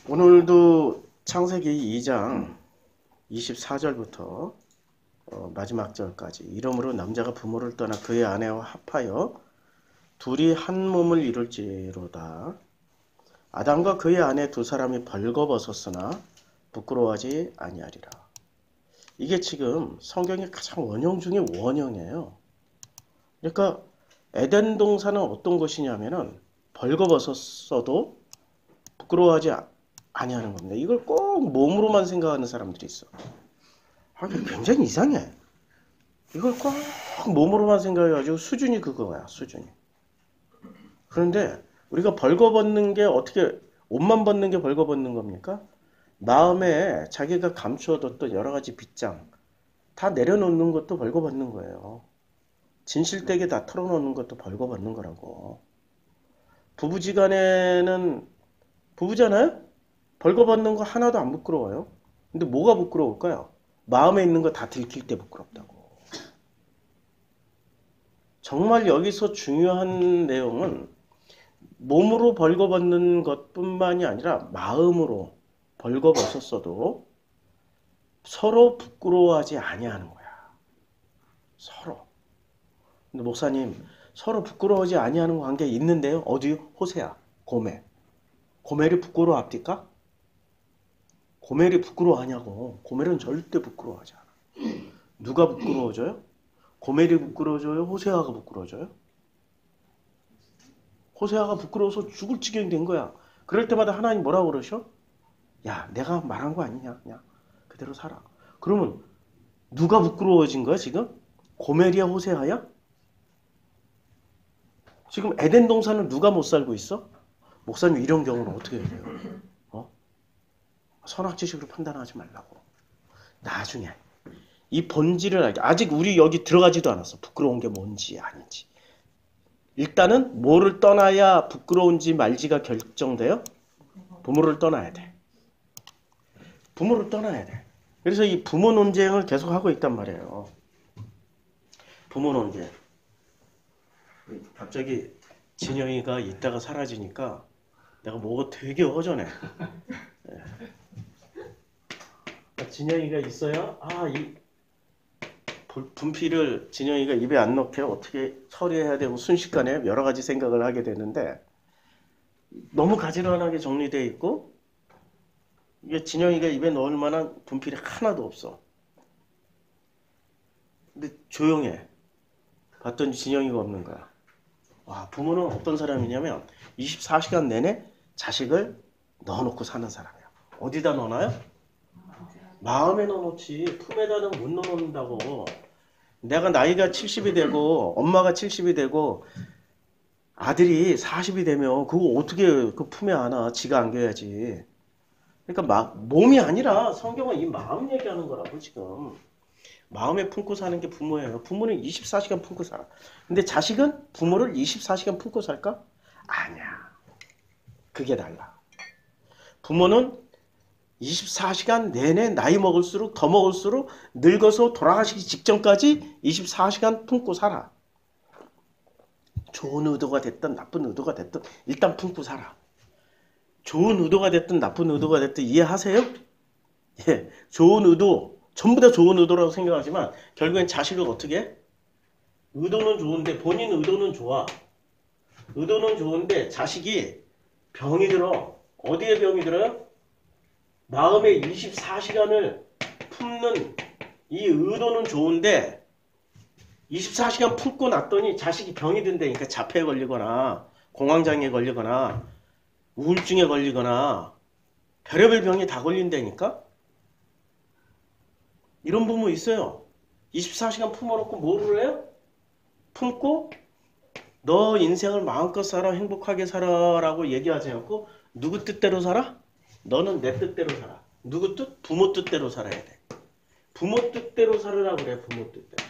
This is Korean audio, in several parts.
오늘도 창세기 2장 24절부터 마지막 절까지 이러므로 남자가 부모를 떠나 그의 아내와 합하여 둘이 한 몸을 이룰지로다. 아담과 그의 아내 두 사람이 벌거벗었으나 부끄러워하지 아니하리라. 이게 지금 성경의 가장 원형 중에 원형이에요. 그러니까 에덴 동산은 어떤 것이냐면은 벌거벗었어도 부끄러워하지 아니하는 겁니다. 이걸 꼭 몸으로만 생각하는 사람들이 있어. 굉장히 이상해. 이걸 꼭 몸으로만 생각해가지고 수준이 그거야, 수준이. 그런데 우리가 벌거벗는 게 어떻게, 옷만 벗는 게 벌거벗는 겁니까? 마음에 자기가 감추어뒀던 여러 가지 빗장 다 내려놓는 것도 벌거벗는 거예요. 진실되게 다 털어놓는 것도 벌거벗는 거라고. 부부지간에는 부부잖아요? 벌거벗는 거 하나도 안 부끄러워요. 근데 뭐가 부끄러울까요? 마음에 있는 거 다 들킬 때 부끄럽다고. 정말 여기서 중요한 내용은 몸으로 벌거벗는 것뿐만이 아니라 마음으로 벌거벗었어도 서로 부끄러워하지 아니하는 거야. 서로. 근데 목사님, 서로 부끄러워하지 아니하는 관계 있는데요. 어디요? 호세아, 고멜. 고멜이 부끄러워합니까? 고멜이 부끄러워하냐고. 고멜은 절대 부끄러워하지 않아. 누가 부끄러워져요? 고멜이 부끄러워져요? 호세아가 부끄러워져요? 호세아가 부끄러워서 죽을 지경이 된 거야. 그럴 때마다 하나님 뭐라고 그러셔? 야, 내가 말한 거 아니냐? 그냥 그대로 살아. 그러면 누가 부끄러워진 거야 지금? 고멜이야 호세아야? 지금 에덴 동산은 누가 못 살고 있어? 목사님 이런 경우는 어떻게 해야 돼요? 선악지식으로 판단하지 말라고. 나중에 이 본질을 알게. 아직 우리 여기 들어가지도 않았어. 부끄러운 게 뭔지 아닌지. 일단은 뭐를 떠나야 부끄러운지 말지가 결정돼요? 부모를 떠나야 돼. 부모를 떠나야 돼. 그래서 이 부모 논쟁을 계속 하고 있단 말이에요. 부모 논쟁. 갑자기 진영이가 있다가 사라지니까 내가 뭐가 되게 허전해. 진영이가 있어야 이 분필을 진영이가 입에 안 넣게 어떻게 처리해야 되고 순식간에 여러 가지 생각을 하게 되는데 너무 가지런하게 정리되어 있고 이게 진영이가 입에 넣을 만한 분필이 하나도 없어. 근데 조용해. 봤더니 진영이가 없는 거야. 와, 부모는 어떤 사람이냐면 24시간 내내 자식을 넣어놓고 사는 사람이야. 어디다 넣어놔요? 마음에 넣어놓지. 품에다는 못 넣어놓는다고. 내가 나이가 70이 되고 엄마가 70이 되고 아들이 40이 되면 그거 어떻게 그 품에 안아. 지가 안겨야지. 그러니까 몸이 아니라 성경은 이 마음 얘기하는 거라고 지금. 마음에 품고 사는 게 부모예요. 부모는 24시간 품고 살아. 근데 자식은 부모를 24시간 품고 살까? 아니야. 그게 달라. 부모는 24시간 내내 나이 먹을수록 더 먹을수록 늙어서 돌아가시기 직전까지 24시간 품고 살아. 좋은 의도가 됐든 나쁜 의도가 됐든 일단 품고 살아. 좋은 의도가 됐든 나쁜 의도가 됐든 이해하세요? 예, 좋은 의도 전부 다 좋은 의도라고 생각하지만 결국엔 자식을 어떻게 해? 의도는 좋은데 본인 의도는 좋아. 의도는 좋은데 자식이 병이 들어. 어디에 병이 들어요? 마음에 24시간을 품는 이 의도는 좋은데 24시간 품고 났더니 자식이 병이 든다니까. 자폐에 걸리거나 공황장애에 걸리거나 우울증에 걸리거나 별의별 병이 다 걸린다니까. 이런 부모 있어요. 24시간 품어놓고 뭐를 해요? 품고 너 인생을 마음껏 살아, 행복하게 살아라고 얘기하지 않고 누구 뜻대로 살아? 너는 내 뜻대로 살아. 누구 뜻? 부모 뜻대로 살아야 돼. 부모 뜻대로 살으라 그래. 부모 뜻대로.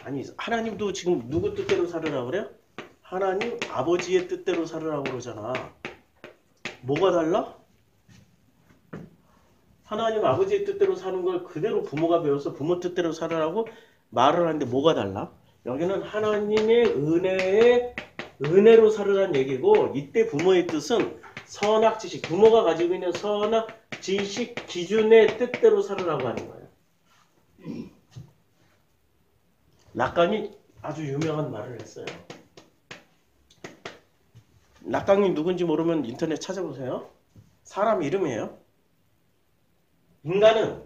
아니 하나님도 지금 누구 뜻대로 살으라 그래요? 하나님 아버지의 뜻대로 살으라고 그러잖아. 뭐가 달라? 하나님 아버지의 뜻대로 사는 걸 그대로 부모가 배워서 부모 뜻대로 살으라고 말을 하는데 뭐가 달라? 여기는 하나님의 은혜에 은혜로 살으란 얘기고, 이때 부모의 뜻은 선악 지식, 부모가 가지고 있는 선악 지식 기준의 뜻대로 살으라고 하는 거예요. 락강이 아주 유명한 말을 했어요. 락강이 누군지 모르면 인터넷 찾아보세요. 사람 이름이에요. 인간은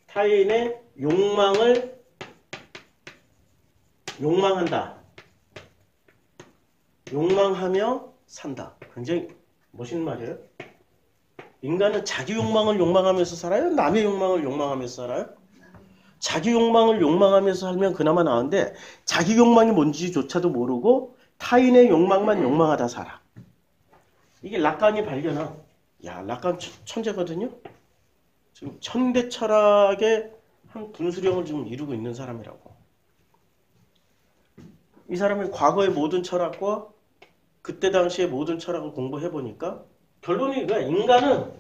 타인의 욕망을 욕망한다. 욕망하며 산다. 굉장히 멋있는 말이에요. 인간은 자기 욕망을 욕망하면서 살아요? 남의 욕망을 욕망하면서 살아요? 자기 욕망을 욕망하면서 살면 그나마 나은데 자기 욕망이 뭔지조차도 모르고 타인의 욕망만 욕망하다 살아. 이게 락강이 발견한, 락강 천재거든요. 지금 현대 철학의 한 분수령을 지금 이루고 있는 사람이라고. 이 사람이 과거의 모든 철학과 그때 당시의 모든 철학을 공부해 보니까 결론이 이거야. 인간은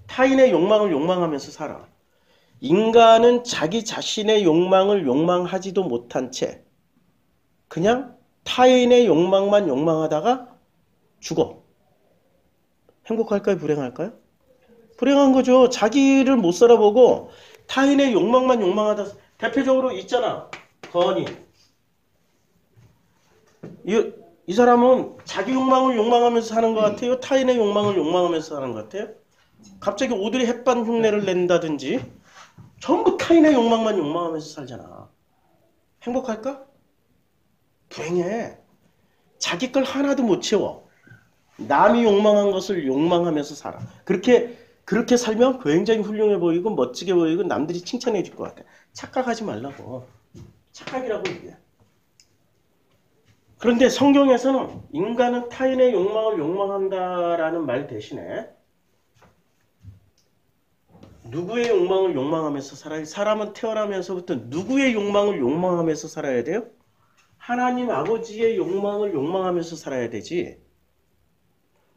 타인의 욕망을 욕망하면서 살아. 인간은 자기 자신의 욕망을 욕망하지도 못한 채 그냥 타인의 욕망만 욕망하다가 죽어. 행복할까요? 불행할까요? 불행한 거죠. 자기를 못 살아보고 타인의 욕망만 욕망하다. 대표적으로 있잖아. 건이. 이 사람은 자기 욕망을 욕망하면서 사는 것 같아요? 타인의 욕망을 욕망하면서 사는 것 같아요? 갑자기 오드리 헵반 흉내를 낸다든지 전부 타인의 욕망만 욕망하면서 살잖아. 행복할까? 불행해. 자기 걸 하나도 못 채워. 남이 욕망한 것을 욕망하면서 살아. 그렇게 살면 굉장히 훌륭해 보이고 멋지게 보이고 남들이 칭찬해 줄 것 같아. 착각하지 말라고. 착각이라고 이게. 그런데 성경에서는 인간은 타인의 욕망을 욕망한다라는 말 대신에 누구의 욕망을 욕망하면서 살아요? 사람은 태어나면서부터 누구의 욕망을 욕망하면서 살아야 돼요? 하나님 아버지의 욕망을 욕망하면서 살아야 되지.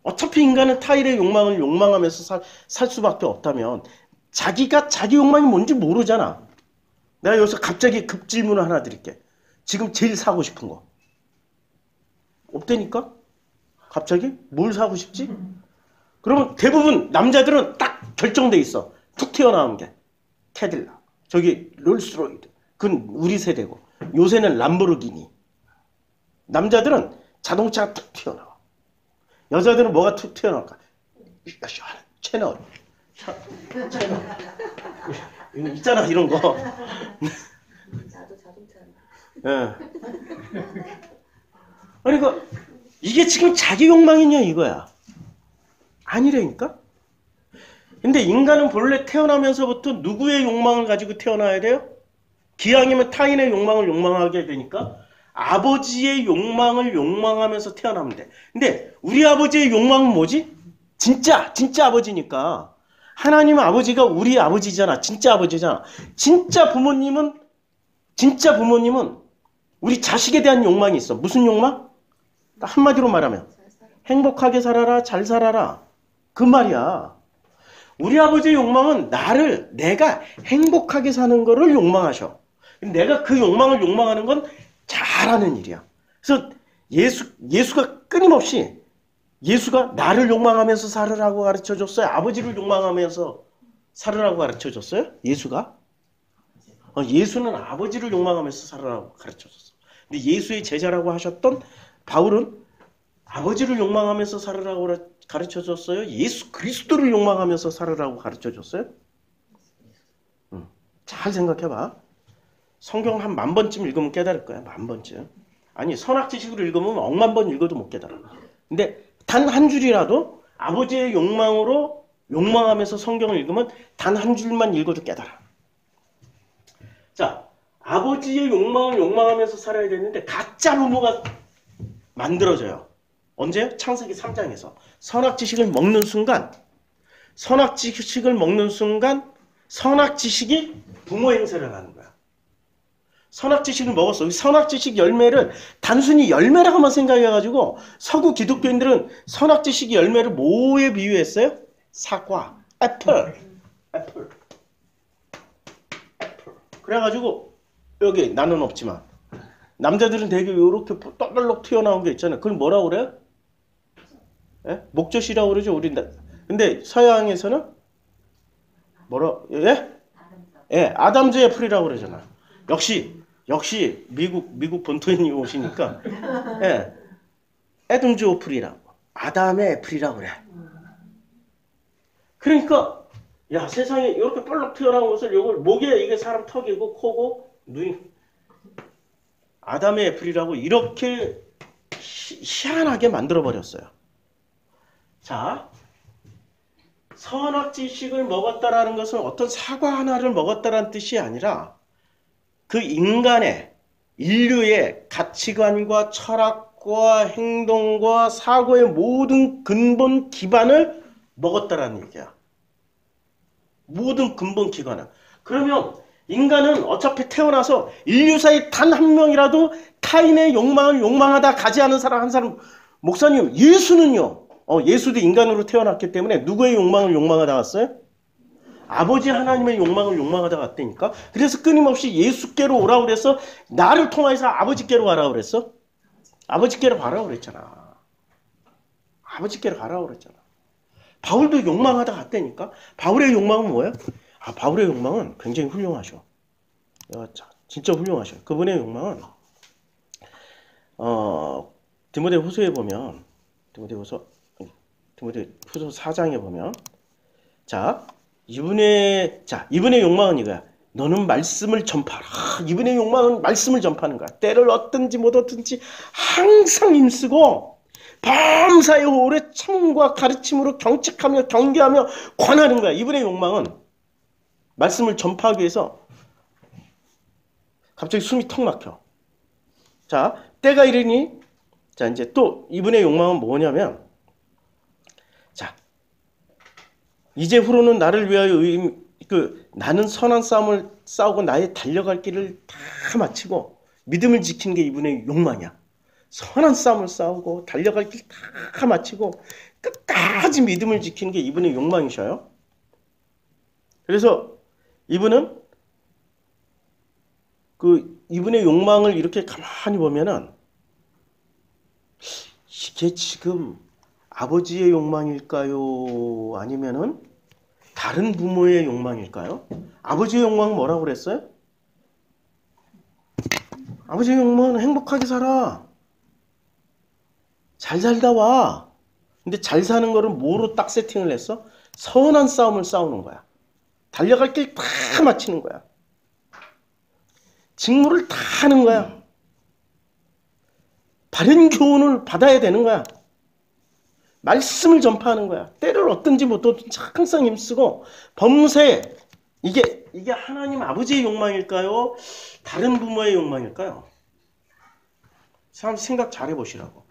어차피 인간은 타인의 욕망을 욕망하면서 살 수밖에 없다면 자기가 자기 욕망이 뭔지 모르잖아. 내가 여기서 갑자기 급질문을 하나 드릴게. 지금 제일 사고 싶은 거. 없다니까? 갑자기? 뭘 사고 싶지? 그러면 대부분 남자들은 딱 결정돼 있어. 툭 튀어나온 게. 캐딜락. 저기 롤스로이드. 그건 우리 세대고. 요새는 람보르기니. 남자들은 자동차가 툭 튀어나와. 여자들은 뭐가 툭 튀어나올까? 채널. 이거 있잖아, 이런 거. 나도 자동차는. 예. 그러니까 이게 지금 자기 욕망이냐 이거야. 아니라니까? 근데 인간은 본래 태어나면서부터 누구의 욕망을 가지고 태어나야 돼요? 기왕이면 타인의 욕망을 욕망하게 되니까 아버지의 욕망을 욕망하면서 태어나면 돼. 근데 우리 아버지의 욕망은 뭐지? 진짜 아버지니까. 하나님 아버지가 우리 아버지잖아. 진짜 아버지잖아. 진짜 부모님은 우리 자식에 대한 욕망이 있어. 무슨 욕망? 한마디로 말하면 행복하게 살아라, 잘 살아라. 그 말이야. 우리 아버지의 욕망은 내가 행복하게 사는 거를 욕망하셔. 내가 그 욕망을 욕망하는 건 잘하는 일이야. 그래서 예수가 끊임없이 예수가 나를 욕망하면서 살으라고 가르쳐줬어요? 아버지를 욕망하면서 살으라고 가르쳐줬어요? 예수가? 예수는 아버지를 욕망하면서 살으라고 가르쳐줬어. 근데 예수의 제자라고 하셨던 바울은 아버지를 욕망하면서 살으라고 가르쳐줬어요? 예수 그리스도를 욕망하면서 살으라고 가르쳐줬어요? 잘 생각해봐. 성경 한 10,000번쯤 읽으면 깨달을 거야. 10,000번쯤. 아니 선악지식으로 읽으면 10,000번 읽어도 못 깨달아. 근데 단 한 줄이라도 아버지의 욕망으로 욕망하면서 성경을 읽으면 단 한 줄만 읽어도 깨달아. 자, 아버지의 욕망을 욕망하면서 살아야 되는데 가짜 부모가 만들어져요. 언제요? 창세기 3장에서. 선악지식을 먹는 순간 선악지식이 부모 행세를 하는 거야. 선악지식을 먹었어. 선악지식 열매를 단순히 열매라고만 생각해가지고 서구 기독교인들은 선악지식 열매를 뭐에 비유했어요? 사과, 애플. 그래가지고 여기 나는 없지만 남자들은 되게 이렇게 떠벌럭 튀어나온 게 있잖아요. 그걸 뭐라고 그래요? 예? 목젖이라고 그러죠. 근데 서양에서는 뭐라 예? 예, 아담즈 애플이라고 그러잖아. 역시 미국 본토인이 오시니까 예, 애덤즈 애플이라고 아담의 애플이라고 그래. 그러니까 야 세상에 이렇게 볼록 튀어나온 것을 요걸 목에 이게 사람 턱이고 코고 눈이 아담의 애플이라고 이렇게 희한하게 만들어 버렸어요. 자, 선악지식을 먹었다라는 것은 어떤 사과 하나를 먹었다라는 뜻이 아니라 그 인류의 가치관과 철학과 행동과 사고의 모든 근본 기반을 먹었다라는 얘기야. 모든 근본 기반을. 그러면 인간은 어차피 태어나서 인류사에 단 한 명이라도 타인의 욕망을 욕망하다 가지 않은 사람 한 사람. 목사님, 예수는요. 예수도 인간으로 태어났기 때문에 누구의 욕망을 욕망하다 갔어요? 아버지 하나님의 욕망을 욕망하다 갔다니까. 그래서 끊임없이 예수께로 오라고 그래서 나를 통해서 아버지께로 가라고 그랬어. 아버지께로 가라고 그랬잖아. 아버지께로 가라고 그랬잖아. 바울도 욕망하다 갔다니까. 바울의 욕망은 뭐야? 바울의 욕망은 굉장히 훌륭하셔. 진짜 훌륭하셔. 그분의 욕망은 디모데후서에 보면 디모데후서 4장에 보면 이분의 욕망은 이거야. 너는 말씀을 전파하라. 이분의 욕망은 말씀을 전파하는 거야. 때를 얻든지 못 얻든지 항상 힘쓰고 범사에 오래 참음과 가르침으로 경책하며 경계하며 관하는 거야. 이분의 욕망은 말씀을 전파하기 위해서 갑자기 숨이 턱 막혀. 자, 때가 이르니 이제 또 이분의 욕망은 뭐냐면 이제 후로는 나를 위하여 나는 선한 싸움을 싸우고 나의 달려갈 길을 다 마치고 믿음을 지키는 게 이분의 욕망이야. 선한 싸움을 싸우고 달려갈 길 다 마치고 끝까지 믿음을 지키는 게 이분의 욕망이셔요. 그래서 이분은 이분의 욕망을 이렇게 가만히 보면은 이게 지금 아버지의 욕망일까요? 아니면은 다른 부모의 욕망일까요? 아버지의 욕망은 뭐라고 그랬어요? 아버지의 욕망은 행복하게 살아. 잘 살다 와. 근데 잘 사는 거를 뭐로 딱 세팅을 했어? 선한 싸움을 싸우는 거야. 달려갈 길 다 마치는 거야. 직무를 다 하는 거야. 바른 교훈을 받아야 되는 거야. 말씀을 전파하는 거야. 때를 얻든지 못 얻든지 항상 힘쓰고 범사에 이게 하나님 아버지의 욕망일까요? 다른 부모의 욕망일까요? 사람 생각 잘 해보시라고.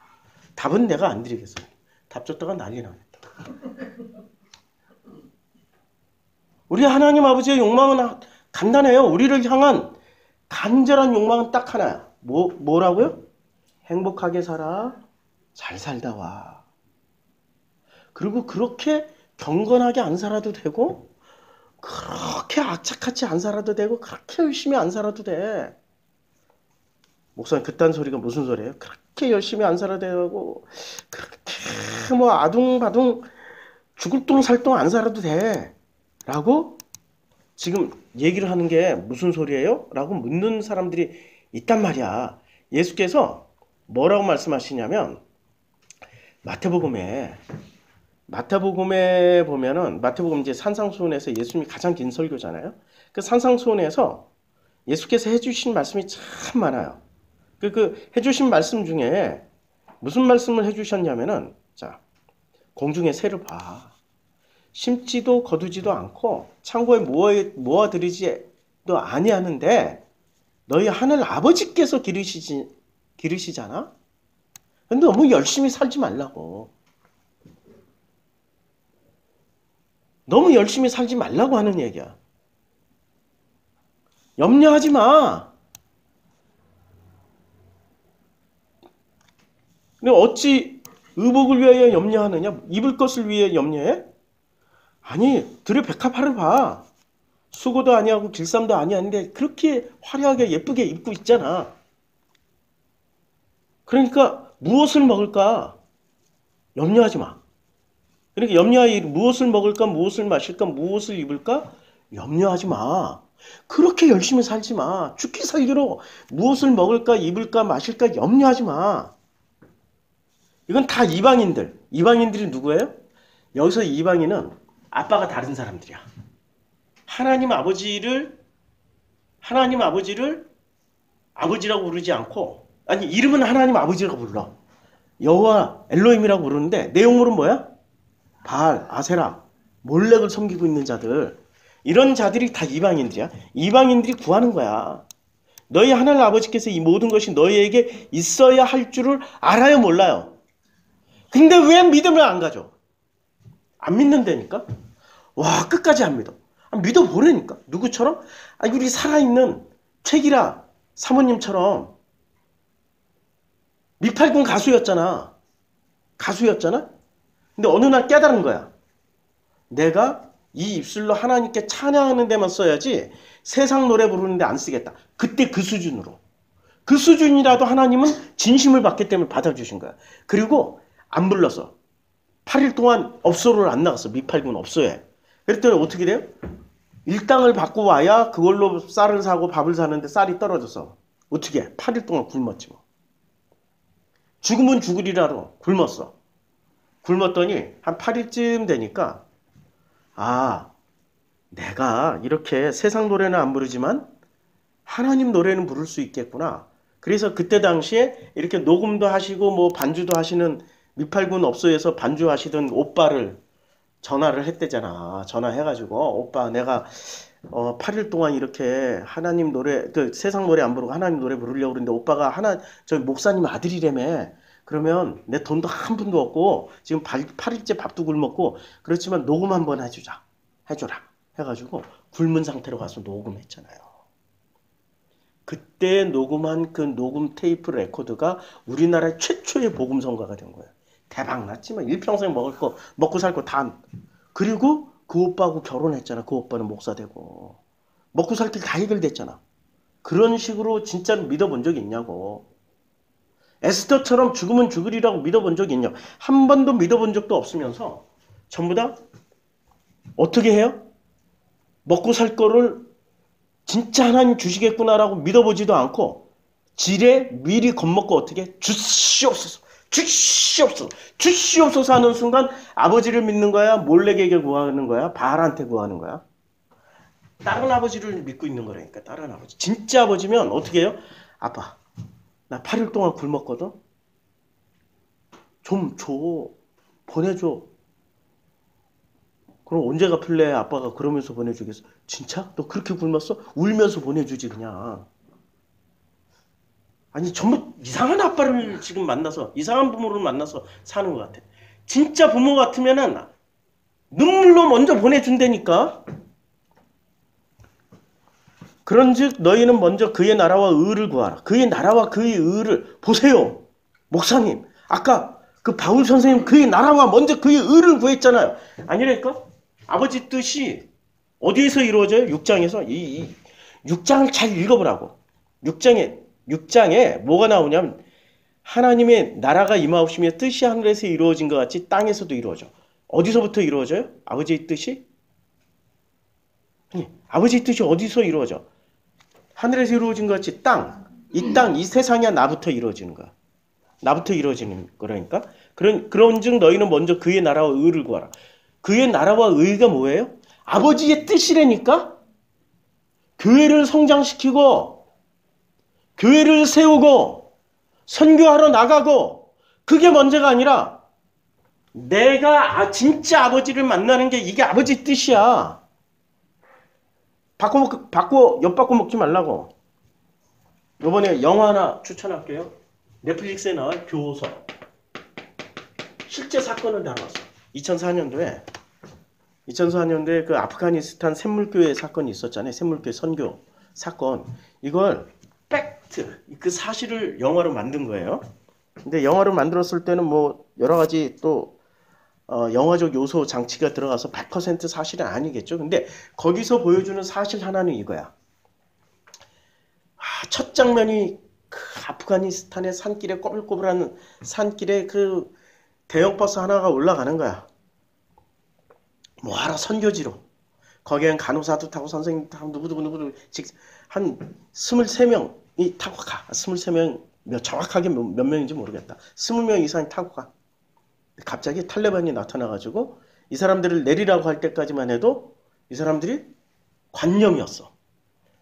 답은 내가 안 드리겠어요. 답 줬다가 난리 나겠다. 우리 하나님 아버지의 욕망은 간단해요. 우리를 향한 간절한 욕망은 딱 하나야. 뭐라고요? 행복하게 살아. 잘 살다 와. 그리고 그렇게 경건하게 안 살아도 되고 그렇게 악착같이 안 살아도 되고 그렇게 열심히 안 살아도 돼. 목사님 그딴 소리가 무슨 소리예요? 그렇게 열심히 안 살아도 되고 그렇게 뭐 아둥바둥 죽을 똥 살 똥 안 살아도 돼. 라고 지금 얘기를 하는 게 무슨 소리예요? 라고 묻는 사람들이 있단 말이야. 예수께서 뭐라고 말씀하시냐면 마태복음에 보면은 마태복음 이제 산상수훈에서 예수님이 가장 긴 설교잖아요. 그 산상수훈에서 예수께서 해주신 말씀이 참 많아요. 그 해주신 말씀 중에 무슨 말씀을 해주셨냐면은 공중의 새를 봐. 심지도 거두지도 않고 창고에 모아들이지도 아니하는데 너희 하늘 아버지께서 기르시잖아. 근데 너무 열심히 살지 말라고. 너무 열심히 살지 말라고 하는 얘기야. 염려하지 마. 근데 어찌 의복을 위하여 염려하느냐? 입을 것을 위해 염려해? 아니, 들의 백합화를 봐. 수고도 아니하고 길쌈도 아니하는데 그렇게 화려하게 예쁘게 입고 있잖아. 그러니까 무엇을 먹을까 염려하지 마. 그러니까 무엇을 먹을까, 무엇을 마실까, 무엇을 입을까 염려하지 마. 그렇게 열심히 살지 마. 죽기 살기로 무엇을 먹을까, 입을까, 마실까 염려하지 마. 이건 다 이방인들. 이방인들이 누구예요? 여기서 이방인은 아빠가 다른 사람들이야. 하나님 아버지를 아버지라고 부르지 않고, 아니 이름은 하나님 아버지라고 불러. 여호와 엘로힘이라고 부르는데 내용물은 뭐야? 바알, 아세라, 몰렉을 섬기고 있는 자들. 이런 자들이 다 이방인들이야. 이방인들이 구하는 거야. 너희 하나님 아버지께서 이 모든 것이 너희에게 있어야 할 줄을 알아요, 몰라요? 근데 왜 믿음을 안 가져? 안 믿는다니까? 와, 끝까지 안 믿어. 믿어보라니까. 누구처럼? 아니, 우리 살아있는 최기라 사모님처럼 미팔군 가수였잖아. 근데 어느 날 깨달은 거야. 내가 이 입술로 하나님께 찬양하는 데만 써야지 세상 노래 부르는데 안 쓰겠다. 그때 그 수준으로. 그 수준이라도 하나님은 진심을 받기 때문에 받아주신 거야. 그리고 안 불렀어. 8일 동안 업소를 안 나갔어. 미팔군 업소에. 그랬더니 어떻게 돼요? 일당을 받고 와야 그걸로 쌀을 사고 밥을 사는데 쌀이 떨어져서 어떻게 해? 8일 동안 굶었지 뭐. 죽으면 죽으리라로 굶었어. 굶었더니 한 8일쯤 되니까 아, 내가 이렇게 세상 노래는 안 부르지만 하나님 노래는 부를 수 있겠구나. 그래서 그때 당시에 이렇게 녹음도 하시고 뭐 반주도 하시는 미팔군 업소에서 반주하시던 오빠를 전화를 했대잖아. 전화해가지고 오빠 내가 8일 동안 이렇게 하나님 노래 그 세상 노래 안 부르고 하나님 노래 부르려고 그러는데 오빠가 저 목사님 아들이라며. 그러면 내 돈도 한 푼도 없고 지금 8일째 밥도 굶었고 그렇지만 녹음 한번 해줘라 해가지고 굶은 상태로 가서 녹음했잖아요. 그때 녹음한 그 녹음 테이프 레코드가 우리나라의 최초의 복음 성가가 된 거예요. 대박 났지만 일평생 먹고 살 거 다. 그리고 그 오빠하고 결혼했잖아. 그 오빠는 목사 되고 먹고 살 길 다 해결됐잖아. 그런 식으로 진짜로 믿어본 적 있냐고. 에스더처럼 죽으면 죽으리라고 믿어본 적 있냐? 한 번도 믿어본 적도 없으면서 전부 다 어떻게 해요? 먹고 살 거를 진짜 하나님 주시겠구나라고 믿어보지도 않고 지레 미리 겁먹고 어떻게 주시옵소서 하는 순간 아버지를 믿는 거야? 몰렉에게 구하는 거야? 바알한테 구하는 거야? 다른 아버지를 믿고 있는 거라니까. 다른 아버지. 진짜 아버지면 어떻게 해요? 아빠 나 8일 동안 굶었거든? 좀 줘. 보내줘. 그럼 언제 갚을래? 아빠가 그러면서 보내주겠어. 진짜? 너 그렇게 굶었어? 울면서 보내주지 그냥. 아니 전부 이상한 아빠를 지금 만나서 이상한 부모를 만나서 사는 것 같아. 진짜 부모 같으면은 눈물로 먼저 보내준다니까. 그런즉 너희는 먼저 그의 나라와 의를 구하라. 그의 나라와 그의 의를 보세요. 목사님 아까 그 바울 선생님 그의 나라와 먼저 그의 의를 구했잖아요. 아니랄까? 아버지 뜻이 어디에서 이루어져요? 6장에서. 이 6장을 잘 읽어보라고. 6장에 뭐가 나오냐면 하나님의 나라가 임하옵시며 뜻이 하늘에서 이루어진 것 같이 땅에서도 이루어져. 어디서부터 이루어져요? 아버지의 뜻이? 아니, 아버지의 뜻이 어디서 이루어져? 하늘에서 이루어진 것 같이 이 세상이야 나부터 이루어지는 거야. 나부터 이루어지는 거라니까. 그런즉 너희는 먼저 그의 나라와 의를 구하라. 그의 나라와 의가 뭐예요? 아버지의 뜻이라니까. 교회를 성장시키고 교회를 세우고 선교하러 나가고 그게 문제가 아니라 내가 진짜 아버지를 만나는 게 이게 아버지 뜻이야. 엿 바꿔 먹지 말라고. 이번에 영화 하나 추천할게요. 넷플릭스에 나온 교호서. 실제 사건을 다뤘어. 2004년도에 그 아프가니스탄 샘물교회 사건이 있었잖아요. 샘물교회 선교 사건. 이걸 팩트, 그 사실을 영화로 만든 거예요. 근데 영화로 만들었을 때는 뭐 여러 가지 또 영화적 요소 장치가 들어가서 100% 사실은 아니겠죠. 근데 거기서 보여주는 사실 하나는 이거야. 첫 장면이 그 아프가니스탄의 산길에 꼬불꼬불한 산길에 그 대형 버스 하나가 올라가는 거야. 뭐하러 선교지로. 거기엔 간호사도 타고 선생님 타고 누구누구 한 23명이 타고 가. 23명 정확하게 몇 명인지 모르겠다. 20명 이상이 타고 가. 갑자기 탈레반이 나타나가지고 이 사람들을 내리라고 할 때까지만 해도 이 사람들이 관념이었어.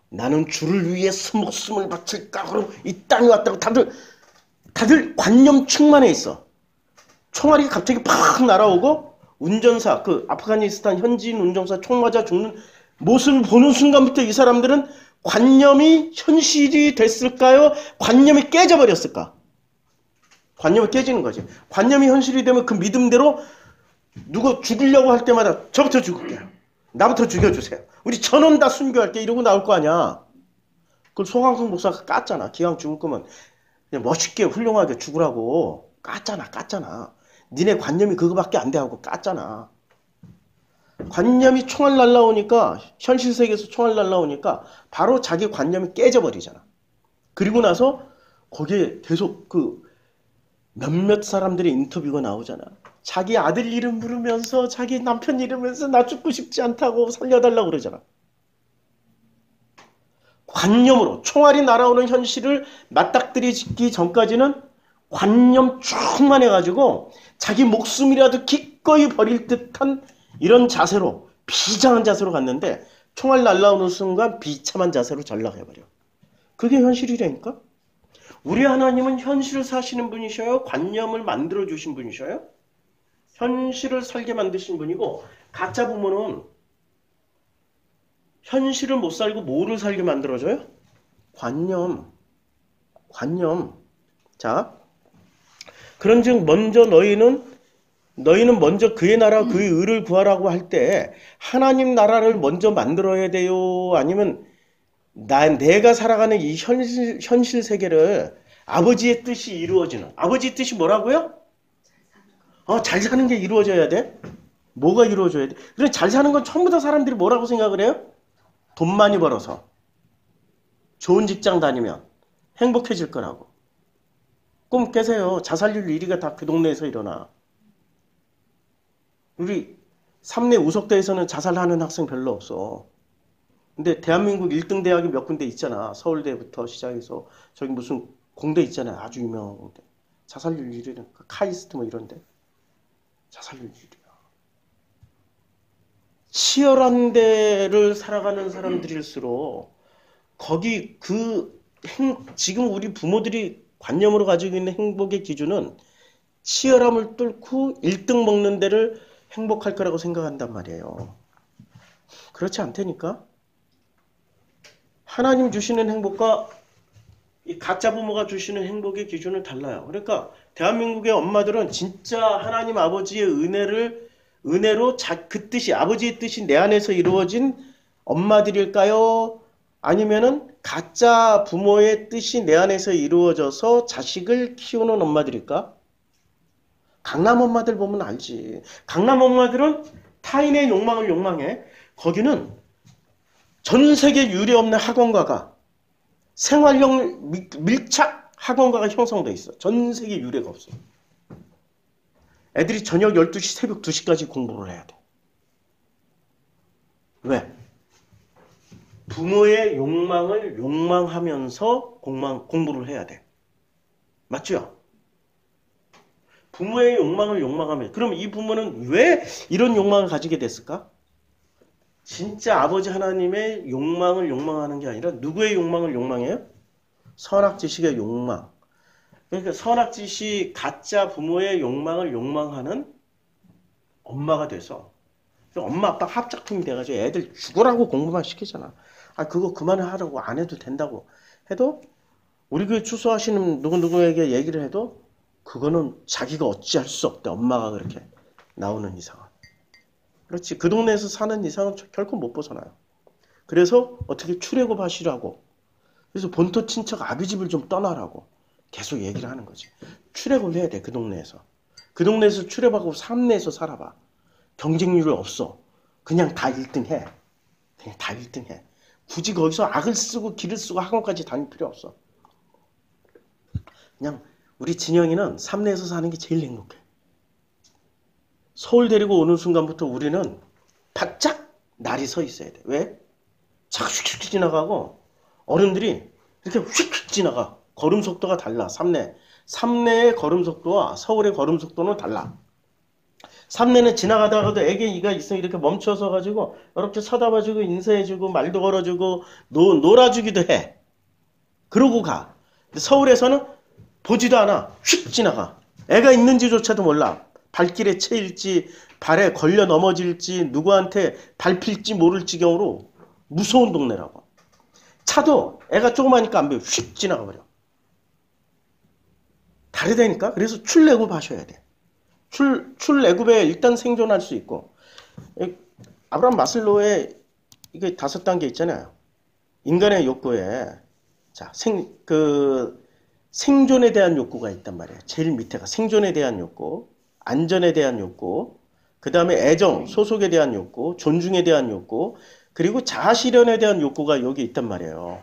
나는 주를 위해 목숨을 바칠까? 그럼 이 땅에 왔다고 다들 관념 충만해 있어. 총알이 갑자기 팍 날아오고 운전사, 그 아프가니스탄 현지인 운전사 총 맞아 죽는 모습을 보는 순간부터 이 사람들은 관념이 현실이 됐을까요? 관념이 깨져버렸을까? 관념이 깨지는 거지. 관념이 현실이 되면 그 믿음대로 누구 죽이려고 할 때마다 저부터 죽을게요. 나부터 죽여주세요. 우리 1000원 다 순교할게 이러고 나올 거 아니야. 그걸 송항성 목사가 깠잖아. 기왕 죽을 거면 그냥 멋있게 훌륭하게 죽으라고 깠잖아. 니네 관념이 그거밖에 안 돼 하고 깠잖아. 관념이 총알 날라오니까 현실 세계에서 총알 날라오니까 바로 자기 관념이 깨져버리잖아. 그리고 나서 거기에 계속 그 몇몇 사람들의 인터뷰가 나오잖아. 자기 아들 이름 부르면서 자기 남편 이름면서 나 죽고 싶지 않다고 살려달라고 그러잖아. 관념으로 총알이 날아오는 현실을 맞닥뜨리기 전까지는 관념 충만해가지고 자기 목숨이라도 기꺼이 버릴 듯한 이런 자세로 비장한 자세로 갔는데 총알 날아오는 순간 비참한 자세로 전락해버려. 그게 현실이라니까? 우리 하나님은 현실을 사시는 분이셔요? 관념을 만들어주신 분이셔요? 현실을 살게 만드신 분이고 가짜 부모는 현실을 못 살고 뭐를 살게 만들어줘요? 관념. 자, 그런즉 먼저 너희는 먼저 그의 나라 그의 의를 구하라고 할 때 하나님 나라를 먼저 만들어야 돼요? 아니면 내가 살아가는 이 현실 세계를 아버지의 뜻이 이루어지는, 아버지의 뜻이 뭐라고요? 잘 사는 게 이루어져야 돼? 뭐가 이루어져야 돼? 그래, 잘 사는 건 전부 다 사람들이 뭐라고 생각을 해요? 돈 많이 벌어서 좋은 직장 다니면 행복해질 거라고. 꿈 깨세요. 자살률 1위가 다 그 동네에서 일어나. 우리 삼내 우석대에서는 자살하는 학생 별로 없어. 근데 대한민국 1등 대학이 몇 군데 있잖아. 서울대부터 시작해서 저기 무슨 공대 있잖아. 아주 유명한 공대. 자살률 1위는 카이스트 뭐 이런데. 자살률 1위야. 치열한 데를 살아가는 사람들일수록 거기 지금 우리 부모들이 관념으로 가지고 있는 행복의 기준은 치열함을 뚫고 1등 먹는 데를 행복할 거라고 생각한단 말이에요. 그렇지 않다니까? 하나님 주시는 행복과 이 가짜 부모가 주시는 행복의 기준은 달라요. 그러니까 대한민국의 엄마들은 진짜 하나님 아버지의 은혜로 그 뜻이, 아버지의 뜻이 내 안에서 이루어진 엄마들일까요? 아니면은 가짜 부모의 뜻이 내 안에서 이루어져서 자식을 키우는 엄마들일까? 강남 엄마들 보면 알지. 강남 엄마들은 타인의 욕망을 욕망해. 거기는 전 세계 유례 없는 학원가가 생활형 밀착 학원가가 형성돼 있어. 전 세계 유례가 없어. 애들이 저녁 12시, 새벽 2시까지 공부를 해야 돼. 왜? 부모의 욕망을 욕망하면서 공부를 해야 돼. 맞죠? 부모의 욕망을 욕망하면, 그럼 이 부모는 왜 이런 욕망을 가지게 됐을까? 진짜 아버지 하나님의 욕망을 욕망하는 게 아니라 누구의 욕망을 욕망해요? 선악지식의 욕망. 그러니까 선악지식 가짜 부모의 욕망을 욕망하는 엄마가 돼서 엄마 아빠 합작품이 돼가지고 애들 죽으라고 공부만 시키잖아. 그거 그만하라고 안 해도 된다고 해도 우리 교회 추수하시는 누구누구에게 얘기를 해도 그거는 자기가 어찌할 수 없대. 엄마가 그렇게 나오는 이상은. 그렇지. 그 동네에서 사는 이상은 결코 못 벗어나요. 그래서 어떻게 출애굽 하시라고. 그래서 본토 친척 아비집을 좀 떠나라고 계속 얘기를 하는 거지. 출애굽을 해야 돼. 그 동네에서. 그 동네에서 출애굽하고 삼내에서 살아봐. 경쟁률 없어. 그냥 다 1등 해. 그냥 다 1등 해. 굳이 거기서 악을 쓰고 길을 쓰고 학원까지 다닐 필요 없어. 그냥 우리 진영이는 삼내에서 사는 게 제일 행복해. 서울 데리고 오는 순간부터 우리는 바짝 날이 서 있어야 돼. 왜? 차가 휙휙 지나가고 어른들이 이렇게 휙휙 지나가. 걸음 속도가 달라. 삼내의 걸음 속도와 서울의 걸음 속도는 달라. 삼내는 지나가다가도 애기가 있으면 이렇게 멈춰서 가지고 이렇게 쳐다봐주고 인사해주고 말도 걸어주고 놀아주기도 해. 그러고 가. 근데 서울에서는 보지도 않아. 휙 지나가. 애가 있는지조차도 몰라. 발길에 채일지 발에 걸려 넘어질지 누구한테 밟힐지 모를 지경으로 무서운 동네라고. 차도 애가 조그마니까 안 보여. 휙 지나가 버려. 다르다니까. 그래서 출애굽 하셔야 돼. 출애굽에 일단 생존할 수 있고. 아브라함 마슬로의 이게 5단계 있잖아요. 인간의 욕구에 자, 생존에 대한 욕구가 있단 말이에요. 제일 밑에가 생존에 대한 욕구, 안전에 대한 욕구, 그 다음에 애정, 소속에 대한 욕구, 존중에 대한 욕구, 그리고 자아실현에 대한 욕구가 여기 있단 말이에요.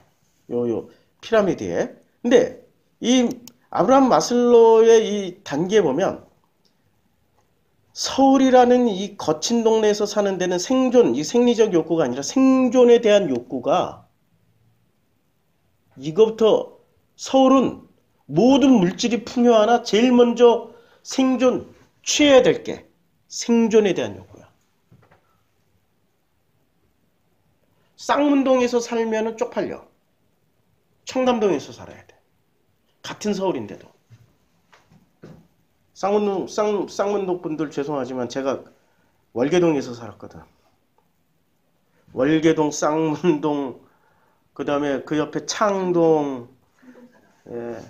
요 피라미드에. 근데 이 아브라함 마슬로의 이 단계에 보면 서울이라는 이 거친 동네에서 사는 데는 생존, 이 생리적 욕구가 아니라 생존에 대한 욕구가 이거부터 서울은 모든 물질이 풍요하나 제일 먼저 생존, 취해야 될 게 생존에 대한 욕구야. 쌍문동에서 살면 쪽팔려. 청담동에서 살아야 돼. 같은 서울인데도. 쌍문동 분들 죄송하지만 제가 월계동에서 살았거든. 월계동, 쌍문동, 그 다음에 그 옆에 창동. 예,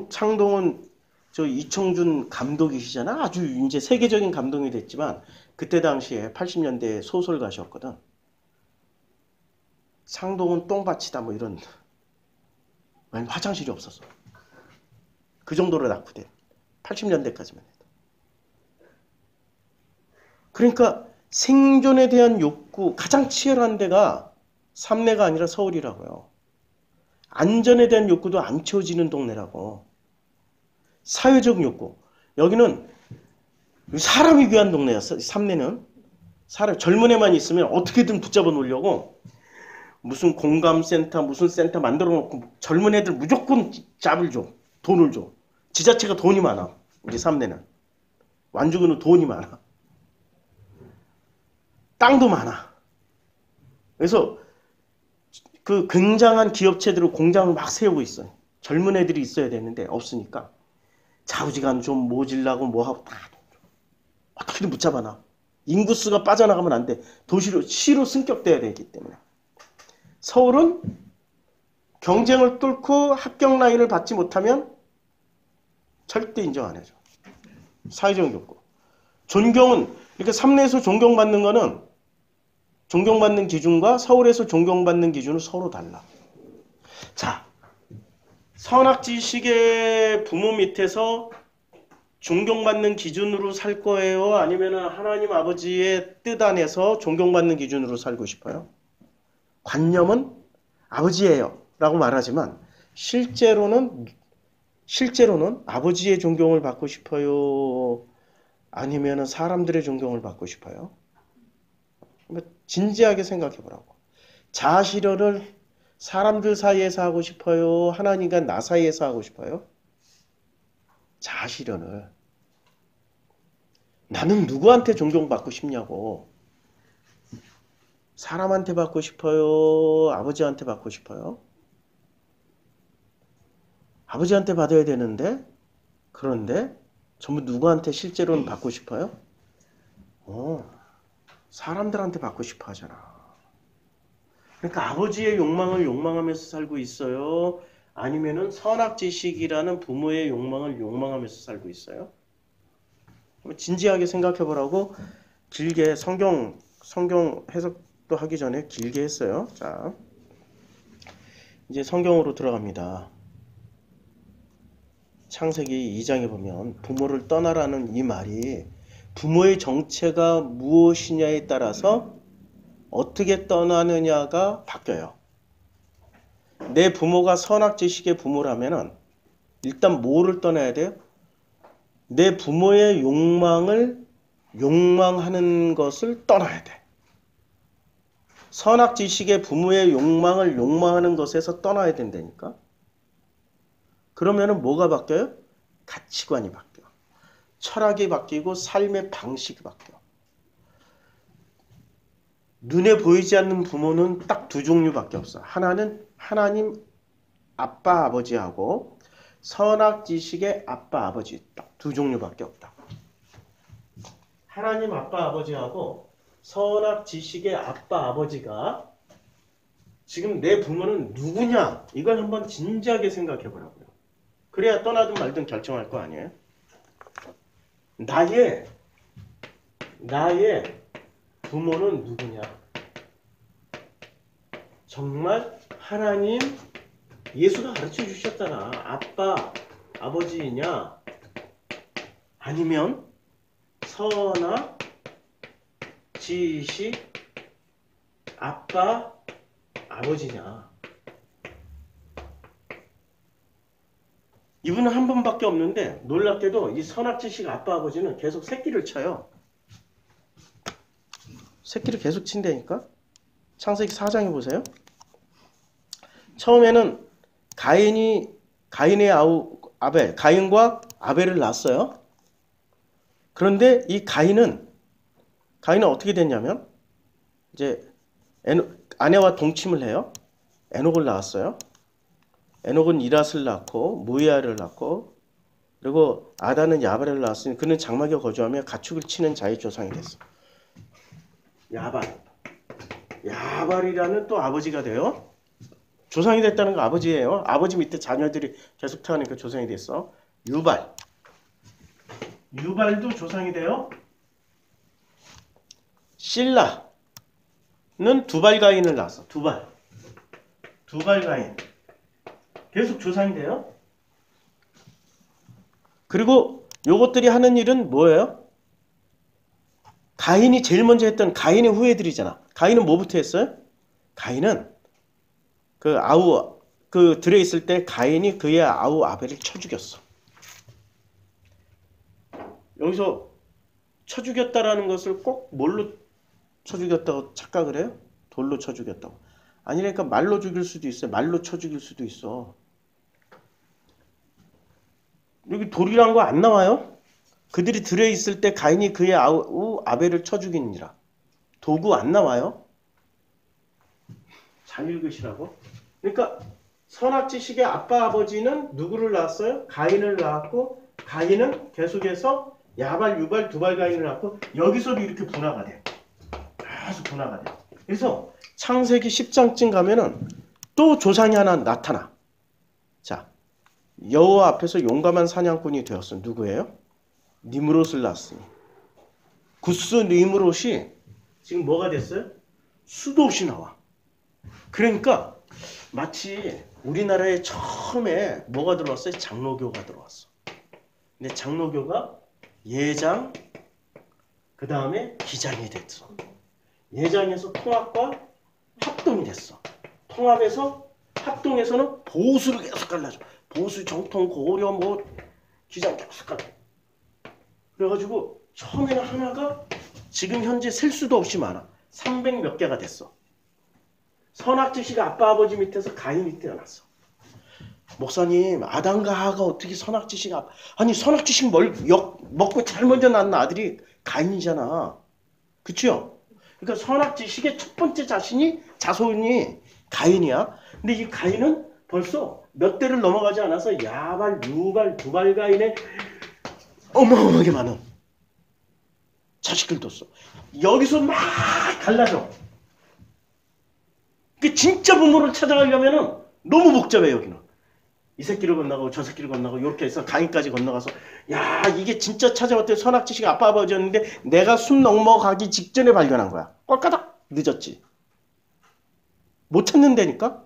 창동은 저 이청준 감독이시잖아. 아주 이제 세계적인 감독이 됐지만 그때 당시에 80년대 소설가셨거든. 창동은 똥밭이다 뭐 이런. 화장실이 없었어. 그 정도로 낙후돼. 80년대까지만 해도. 그러니까 생존에 대한 욕구 가장 치열한 데가 삼내가 아니라 서울이라고요. 안전에 대한 욕구도 안 채워지는 동네라고. 사회적 욕구. 여기는 사람이 귀한 동네였어. 삼내는. 젊은 애만 있으면 어떻게든 붙잡아 놓으려고 무슨 공감센터 무슨 센터 만들어 놓고 젊은 애들 무조건 잡을 줘. 돈을 줘. 지자체가 돈이 많아. 우리 삼내는. 완주군은 돈이 많아. 땅도 많아. 그래서 그 굉장한 기업체들을 공장을 막 세우고 있어요. 젊은 애들이 있어야 되는데 없으니까 좌우지간 좀 모질라고 뭐하고 다 어떻게든 붙잡아놔. 인구수가 빠져나가면 안 돼. 시로 승격돼야 되기 때문에. 서울은 경쟁을 뚫고 합격 라인을 받지 못하면 절대 인정 안 해줘. 사회적 욕구. 존경은 이렇게 삼내에서 존경받는 거는 존경받는 기준과 서울에서 존경받는 기준은 서로 달라. 자, 선악지식의 부모 밑에서 존경받는 기준으로 살 거예요? 아니면 하나님 아버지의 뜻 안에서 존경받는 기준으로 살고 싶어요? 관념은 아버지예요 라고 말하지만 실제로는 아버지의 존경을 받고 싶어요? 아니면 사람들의 존경을 받고 싶어요? 진지하게 생각해 보라고. 자아실현을 사람들 사이에서 하고 싶어요? 하나님과 나 사이에서 하고 싶어요? 자아실현을. 나는 누구한테 존경받고 싶냐고. 사람한테 받고 싶어요? 아버지한테 받고 싶어요? 아버지한테 받아야 되는데 그런데 전부 누구한테 실제로는 받고 싶어요? 사람들한테 받고 싶어 하잖아. 그러니까 아버지의 욕망을 욕망하면서 살고 있어요? 아니면은 선악지식이라는 부모의 욕망을 욕망하면서 살고 있어요? 진지하게 생각해 보라고 길게 성경 해석도 하기 전에 길게 했어요. 자, 이제 성경으로 들어갑니다. 창세기 2장에 보면 부모를 떠나라는 이 말이 부모의 정체가 무엇이냐에 따라서 어떻게 떠나느냐가 바뀌어요. 내 부모가 선악지식의 부모라면은 일단 뭐를 떠나야 돼요? 내 부모의 욕망하는 것을 떠나야 돼. 선악지식의 부모의 욕망을 욕망하는 것에서 떠나야 된다니까. 그러면은 뭐가 바뀌어요? 가치관이 바뀌어. 철학이 바뀌고 삶의 방식이 바뀌어. 눈에 보이지 않는 부모는 딱 두 종류밖에 없어. 하나는 하나님 아빠 아버지하고 선악지식의 아빠 아버지, 딱 두 종류밖에 없다. 하나님 아빠 아버지하고 선악지식의 아빠 아버지가 지금 내 부모는 누구냐, 이걸 한번 진지하게 생각해 보라고요. 그래야 떠나든 말든 결정할 거 아니에요. 나의 부모는 누구냐? 정말 하나님, 예수가 가르쳐 주셨잖아. 아빠, 아버지냐? 아니면 선악, 지식, 아빠, 아버지냐? 이분은 한 번밖에 없는데 놀랍게도 이 선악지식 아빠, 아버지는 계속 새끼를 쳐요. 새끼를 계속 친다니까? 창세기 4장에 보세요. 처음에는 가인의 아우 아벨, 가인과 아벨을 낳았어요. 그런데 이 가인은 어떻게 됐냐면 이제 아내와 동침을 해요. 에녹을 낳았어요. 에녹은 이랏을 낳고 무이아를 낳고, 그리고 아다는 야발을 낳았으니 그는 장막에 거주하며 가축을 치는 자의 조상이 됐어. 야발이라는 또 아버지가 돼요. 조상이 됐다는 거 아버지예요. 아버지 밑에 자녀들이 계속 태어나니까 조상이 됐어. 유발도 조상이 돼요. 실라는 두발가인을 낳았어. 두발가인 계속 조상이 돼요. 그리고 요것들이 하는 일은 뭐예요? 가인이 제일 먼저 했던 가인의 후예들이잖아. 가인은 뭐부터 했어요? 가인은 들에 있을 때 가인이 그의 아우 아벨을 쳐 죽였어. 여기서 쳐 죽였다라는 것을 꼭 뭘로 쳐 죽였다고 착각을 해요? 돌로 쳐 죽였다고. 아니니까 말로 죽일 수도 있어요. 말로 쳐 죽일 수도 있어. 여기 돌이란 거 안 나와요? 그들이 들에 있을 때 가인이 그의 아우 아벨을 쳐 죽이니라. 도구 안 나와요? 잘 읽으시라고. 그러니까 선악지식의 아빠 아버지는 누구를 낳았어요? 가인을 낳았고, 가인은 계속해서 야발, 유발, 두발 가인을 낳고, 여기서도 이렇게 분화가 돼. 계속 분화가 돼. 그래서 창세기 10장쯤 가면은 또 조상이 하나 나타나. 자, 여호와 앞에서 용감한 사냥꾼이 되었어. 누구예요? 니므롯을 낳았으니. 구스 니므롯이 지금 뭐가 됐어요? 수도 없이 나와. 그러니까 마치 우리나라에 처음에 뭐가 들어왔어요? 장로교가 들어왔어. 근데 장로교가 예장, 그 다음에 기장이 됐어. 예장에서 통합과 합동이 됐어. 통합에서 합동에서는 보수를 계속 갈라줘. 보수, 정통, 고려, 기장 계속 갈라줘. 그래가지고 처음에는 하나가 지금 현재 셀 수도 없이 많아. 300 몇 개가 됐어. 선악지식 아빠 아버지 밑에서 가인이 태어났어. 목사님, 아담과 하가 어떻게 선악지식 아니 선악지식 먹고 제일 먼저 낳은 아들이 가인이잖아. 그쵸? 그러니까 선악지식의 첫 번째 자손이 가인이야. 근데 이 가인은 벌써 몇 대를 넘어가지 않아서 야발, 유발, 두발 가인의 어마어마하게 많은 자식들 뒀어. 여기서 막 갈라져. 진짜 부모를 찾아가려면은 너무 복잡해. 여기는 이 새끼를 건너가고 저 새끼를 건너가고 이렇게 해서 가인까지 건너가서, 야, 이게 진짜 찾아왔더니 선악지식 아빠 아버지였는데 내가 숨 넘어가기 직전에 발견한 거야. 꼴까닥 늦었지. 못 찾는다니까.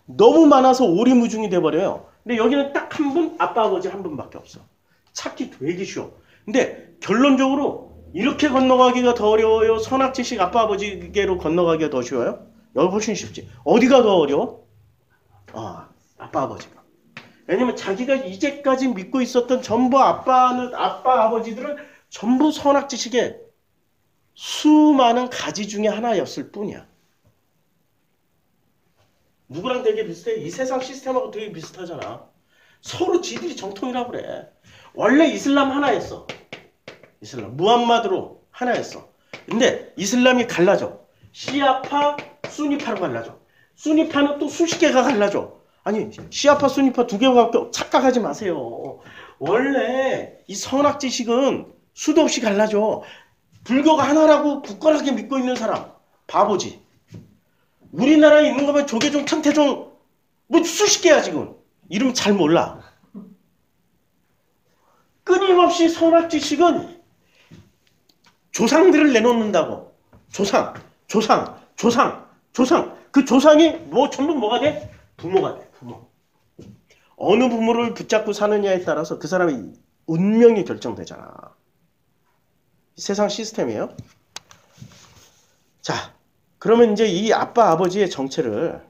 너무 많아서 오리무중이 돼버려요. 근데 여기는 딱 한 분, 아빠, 아버지 한 분밖에 없어. 찾기 되게 쉬워. 근데 결론적으로 이렇게 건너가기가 더 어려워요? 선악지식 아빠, 아버지계로 건너가기가 더 쉬워요? 여기 훨씬 쉽지. 어디가 더 어려워? 아빠, 아버지가. 왜냐면 자기가 이제까지 믿고 있었던 전부 아빠, 아버지들은 전부 선악지식의 수많은 가지 중에 하나였을 뿐이야. 누구랑 되게 비슷해? 이 세상 시스템하고 되게 비슷하잖아. 서로 지들이 정통이라고 그래. 원래 이슬람 하나였어. 이슬람. 무함마드로 하나였어. 근데 이슬람이 갈라져. 시아파, 수니파로 갈라져. 수니파는 또 수십 개가 갈라져. 아니, 시아파, 수니파 두 개가 착각하지 마세요. 원래 이 선악지식은 수도 없이 갈라져. 불교가 하나라고 굳건하게 믿고 있는 사람, 바보지. 우리나라에 있는 거면 조계종, 천태종, 뭐 수십 개야 지금. 이름 잘 몰라. 끊임없이 선악지식은 조상들을 내놓는다고. 조상. 그 조상이 뭐 전부 뭐가 돼? 부모가 돼. 부모. 어느 부모를 붙잡고 사느냐에 따라서 그 사람의 운명이 결정되잖아. 세상 시스템이에요. 자, 그러면 이제 이 아빠, 아버지의 정체를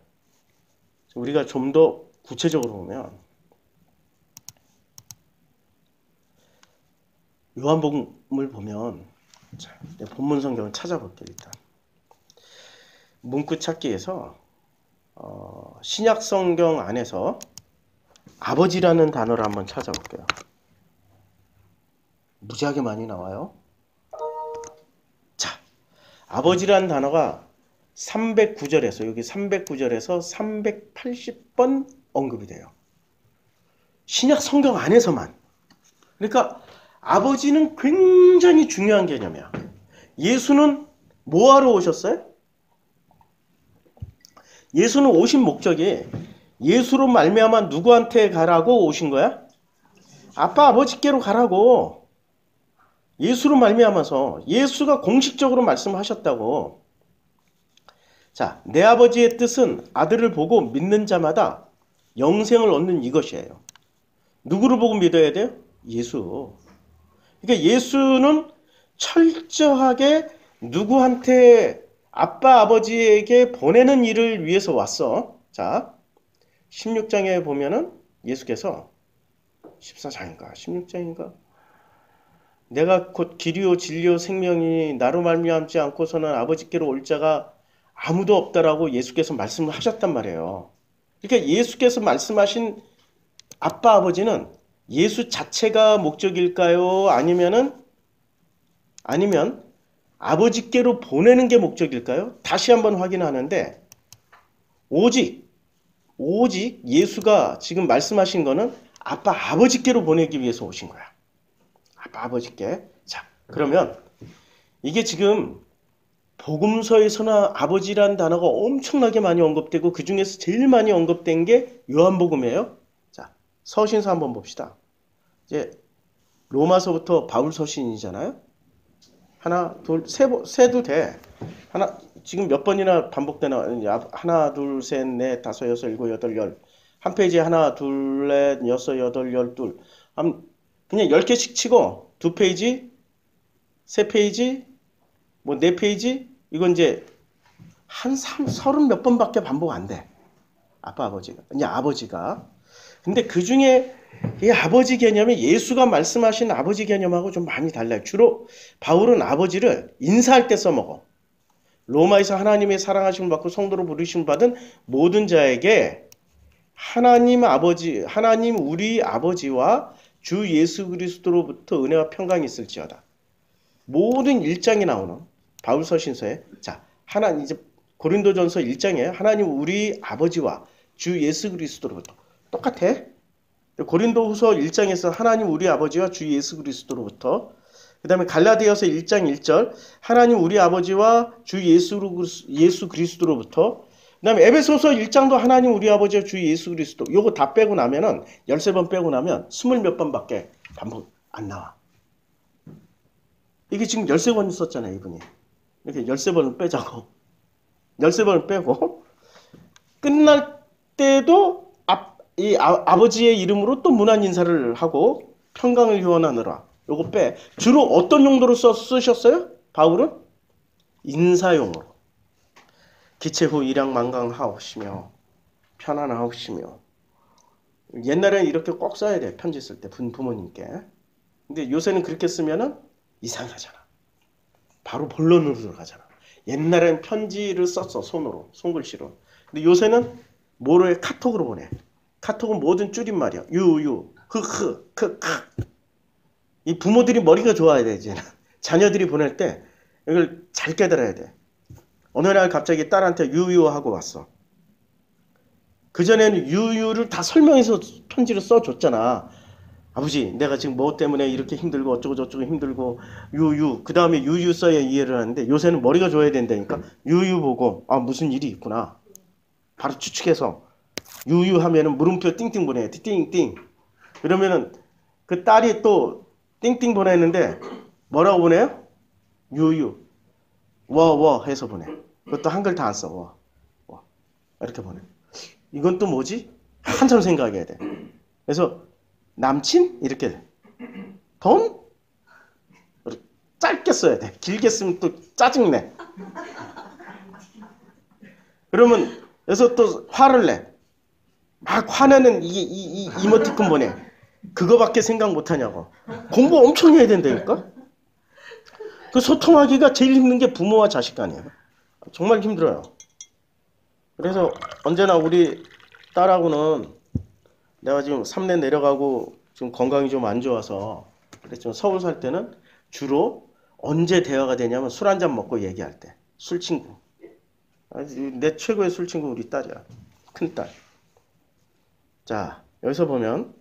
우리가 좀 더 구체적으로 보면 요한복음을 보면 자, 본문 성경을 찾아볼게요. 일단 문구 찾기에서 신약 성경 안에서 아버지라는 단어를 한번 찾아볼게요. 무지하게 많이 나와요. 자, 아버지라는 단어가 309절에서 여기 309절에서 380번 언급이 돼요. 신약 성경 안에서만. 그러니까 아버지는 굉장히 중요한 개념이야. 예수는 뭐하러 오셨어요? 예수는 오신 목적이 예수로 말미암아 누구한테 가라고 오신 거야? 아빠 아버지께로 가라고. 예수로 말미암아서 예수가 공식적으로 말씀하셨다고. 자, 내 아버지의 뜻은 아들을 보고 믿는 자마다 영생을 얻는 이것이에요. 누구를 보고 믿어야 돼요? 예수. 그러니까 예수는 철저하게 누구한테 아빠 아버지에게 보내는 일을 위해서 왔어. 자, 16장에 보면은 예수께서 14장인가 16장인가 내가 곧 길이요 진리요 생명이 나로 말미암지 않고서는 아버지께로 올 자가 아무도 없다라고 예수께서 말씀을 하셨단 말이에요. 그러니까 예수께서 말씀하신 아빠 아버지는 예수 자체가 목적일까요? 아니면 아버지께로 보내는 게 목적일까요? 다시 한번 확인하는데 오직 예수가 지금 말씀하신 거는 아빠 아버지께로 보내기 위해서 오신 거야. 아빠 아버지께. 자, 그러면 이게 지금 복음서에서나 아버지란 단어가 엄청나게 많이 언급되고 그 중에서 제일 많이 언급된 게 요한복음이에요. 자, 서신서 한번 봅시다. 이제 로마서부터 바울 서신이잖아요. 하나, 둘, 세도 돼. 하나, 지금 몇 번이나 반복되나? 하나, 둘, 셋, 넷, 다섯, 여섯, 일곱, 여덟, 열. 한 페이지에 하나, 둘, 넷, 여섯, 여덟, 열둘. 그냥 10개씩 치고 두 페이지, 세 페이지, 뭐 네 페이지. 이건 이제 한 30 몇 번밖에 반복 안 돼. 아빠, 아버지가. 이제 아버지가. 근데 그 중에 이 아버지 개념이 예수가 말씀하신 아버지 개념하고 좀 많이 달라요. 주로 바울은 아버지를 인사할 때 써먹어. 로마에서 하나님의 사랑하심을 받고 성도로 부르심을 받은 모든 자에게 하나님 우리 아버지와 주 예수 그리스도로부터 은혜와 평강이 있을지어다. 모든 1장에 나오는 바울 서신서에 자, 이제 고린도전서 1장에 하나님 우리 아버지와 주 예수 그리스도로부터 똑같아. 고린도후서 1장에서 하나님 우리 아버지와 주 예수 그리스도로부터 그 다음에 갈라디아서 1장 1절 하나님 우리 아버지와 주 예수 그리스도로부터 그 다음에 에베소서 1장도 하나님 우리 아버지와 주 예수 그리스도 요거 다 빼고 나면은 13번 빼고 나면 20몇 번밖에 반복 안 나와. 이게 지금 13번 썼잖아요 이분이. 이렇게 13번을 빼자고 13번을 빼고 끝날 때도 이 아버지의 이름으로 또 문안 인사를 하고 평강을 유언하느라. 요거 빼. 주로 어떤 용도로 쓰셨어요? 바울은? 인사용으로. 기체 후 일양 만강하옵시며 편안하옵시며. 옛날에는 이렇게 꼭 써야 돼. 편지 쓸 때 부모님께. 근데 요새는 그렇게 쓰면은 이상하잖아. 바로 본론으로 들어가잖아. 옛날엔 편지를 썼어. 손으로. 손글씨로. 근데 요새는 뭐로 해? 카톡으로 보내. 카톡은 모든 줄임말이야. 유유, 흐흐, 크크. 이 부모들이 머리가 좋아야 돼, 이제는. 자녀들이 보낼 때 이걸 잘 깨달아야 돼. 어느 날 갑자기 딸한테 유유 하고 왔어. 그전에는 유유를 다 설명해서 편지를 써줬잖아. 아버지, 내가 지금 뭐 때문에 이렇게 힘들고 어쩌고 저쩌고 힘들고 유유. 그 다음에 유유 써야 이해를 하는데 요새는 머리가 좋아야 된다니까. 유유 보고 아 무슨 일이 있구나. 바로 추측해서 유유 하면은 물음표 띵띵 보내. 띵띵. 그러면은 그 딸이 또 띵띵 보내는데 뭐라고 보내요? 유유. 워 해서 보내. 그것도 한글 다 안 써. 워. 이렇게 보내. 이건 또 뭐지? 한참 생각해야 돼. 그래서 남친? 이렇게 돼. 돈? 짧게 써야 돼. 길게 쓰면 또 짜증내. 그러면 여기서 또 화를 내. 막 화내는 이 이모티콘 보내. 그거밖에 생각 못하냐고. 공부 엄청 해야 된다니까? 그 소통하기가 제일 힘든 게 부모와 자식 간이에요. 정말 힘들어요. 그래서 언제나 우리 딸하고는 내가 지금 3년 내려가고 지금 건강이 좀 안 좋아서 그랬지만 서울 살 때는 주로 언제 대화가 되냐면 술 한잔 먹고 얘기할 때. 술 친구. 내 최고의 술 친구 우리 딸이야. 큰딸. 자, 여기서 보면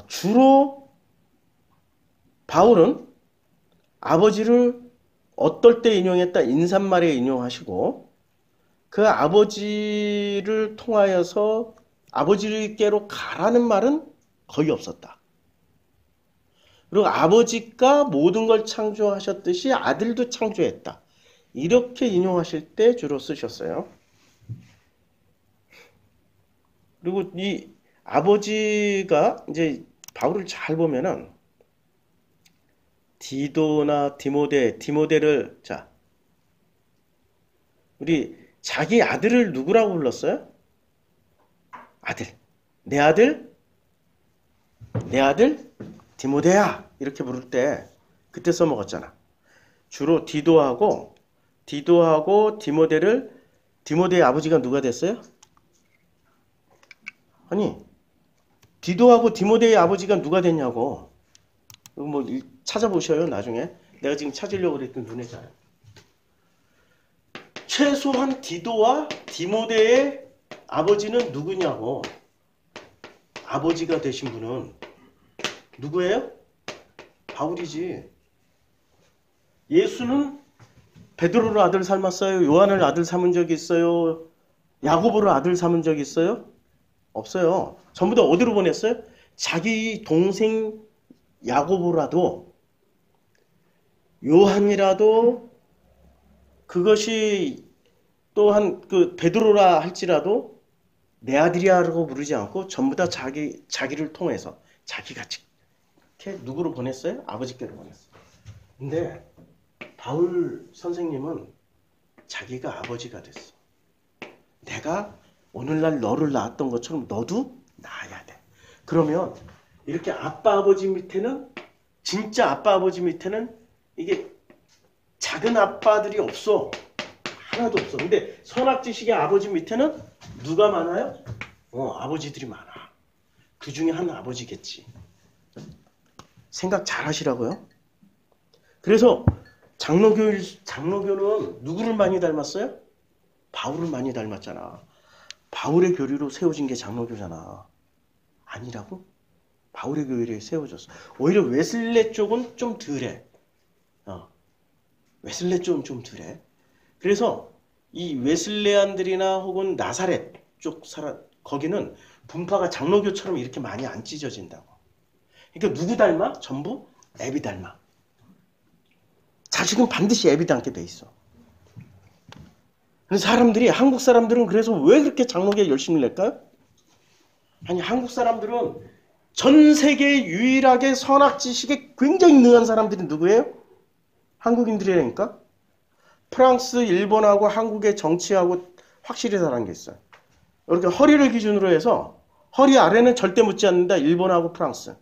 주로 바울은 아버지를 어떨 때 인용했다? 인사말에 인용하시고 그 아버지를 통하여서 아버지께로 가라는 말은 거의 없었다. 그리고 아버지가 모든 걸 창조하셨듯이 아들도 창조했다. 이렇게 인용하실 때 주로 쓰셨어요. 그리고 이 아버지가 이제 바울을 잘 보면은 디도나 디모데를 자 우리 자기 아들을 누구라고 불렀어요? 아들. 내 아들 디모데야 이렇게 부를 때 그때 써먹었잖아. 주로 디도하고 디모데의 아버지가 누가 됐어요? 아니 디도하고 디모데의 아버지가 누가 됐냐고. 뭐 찾아보셔요 나중에. 내가 지금 찾으려고 그랬더니 눈에 잘. 최소한 디도와 디모데의 아버지는 누구냐고. 아버지가 되신 분은 누구예요? 바울이지. 예수는 베드로를 아들 삼았어요? 요한을 아들 삼은 적이 있어요? 야고보를 아들 삼은 적이 있어요? 없어요. 전부 다 어디로 보냈어요? 자기 동생 야고보라도 요한이라도 그것이 또한 그 베드로라 할지라도 내 아들이야라고 부르지 않고 전부 다 자기를 통해서 자기가 이렇게 누구로 보냈어요? 아버지께로 보냈어요. 근데 바울 선생님은 자기가 아버지가 됐어. 내가 오늘날 너를 낳았던 것처럼 너도 낳아야 돼. 그러면 이렇게 아빠 아버지 밑에는 진짜 아빠 아버지 밑에는 이게 작은 아빠들이 없어. 하나도 없어. 근데 선악지식의 아버지 밑에는 누가 많아요? 아버지들이 많아. 그 중에 한 아버지겠지. 생각 잘 하시라고요. 그래서 장로교는 누구를 많이 닮았어요? 바울을 많이 닮았잖아. 바울의 교리로 세워진 게 장로교잖아. 아니라고? 바울의 교리에 세워졌어. 오히려 웨슬레 쪽은 좀 덜해. 웨슬레 쪽은 좀 덜해. 그래서 이 웨슬레안들이나 혹은 나사렛 쪽 사람 거기는 분파가 장로교처럼 이렇게 많이 안 찢어진다고. 그러니까 누구 닮아? 전부 애비 닮아. 자식은 반드시 애비 닮게 돼 있어. 근데 사람들이, 한국 사람들은 그래서 왜 그렇게 장로교에 열심히 낼까요? 아니, 한국 사람들은 전 세계 유일하게 선악 지식에 굉장히 능한 사람들이 누구예요? 한국인들이라니까? 프랑스, 일본하고 한국의 정치하고 확실히 다른 게 있어요. 이렇게 허리를 기준으로 해서 허리 아래는 절대 묻지 않는다. 일본하고 프랑스.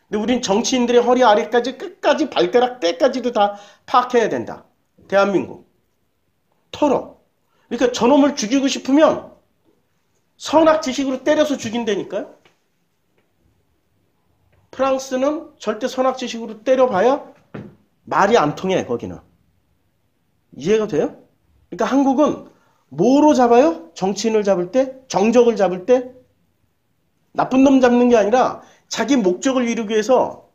근데 우린 정치인들의 허리 아래까지 끝까지 발가락 때까지도 다 파악해야 된다. 대한민국. 털어. 그러니까 저놈을 죽이고 싶으면 선악 지식으로 때려서 죽인다니까요. 프랑스는 절대 선악 지식으로 때려봐야 말이 안 통해, 거기는. 이해가 돼요? 그러니까 한국은 뭐로 잡아요? 정치인을 잡을 때? 정적을 잡을 때? 나쁜 놈 잡는 게 아니라 자기 목적을 이루기 위해서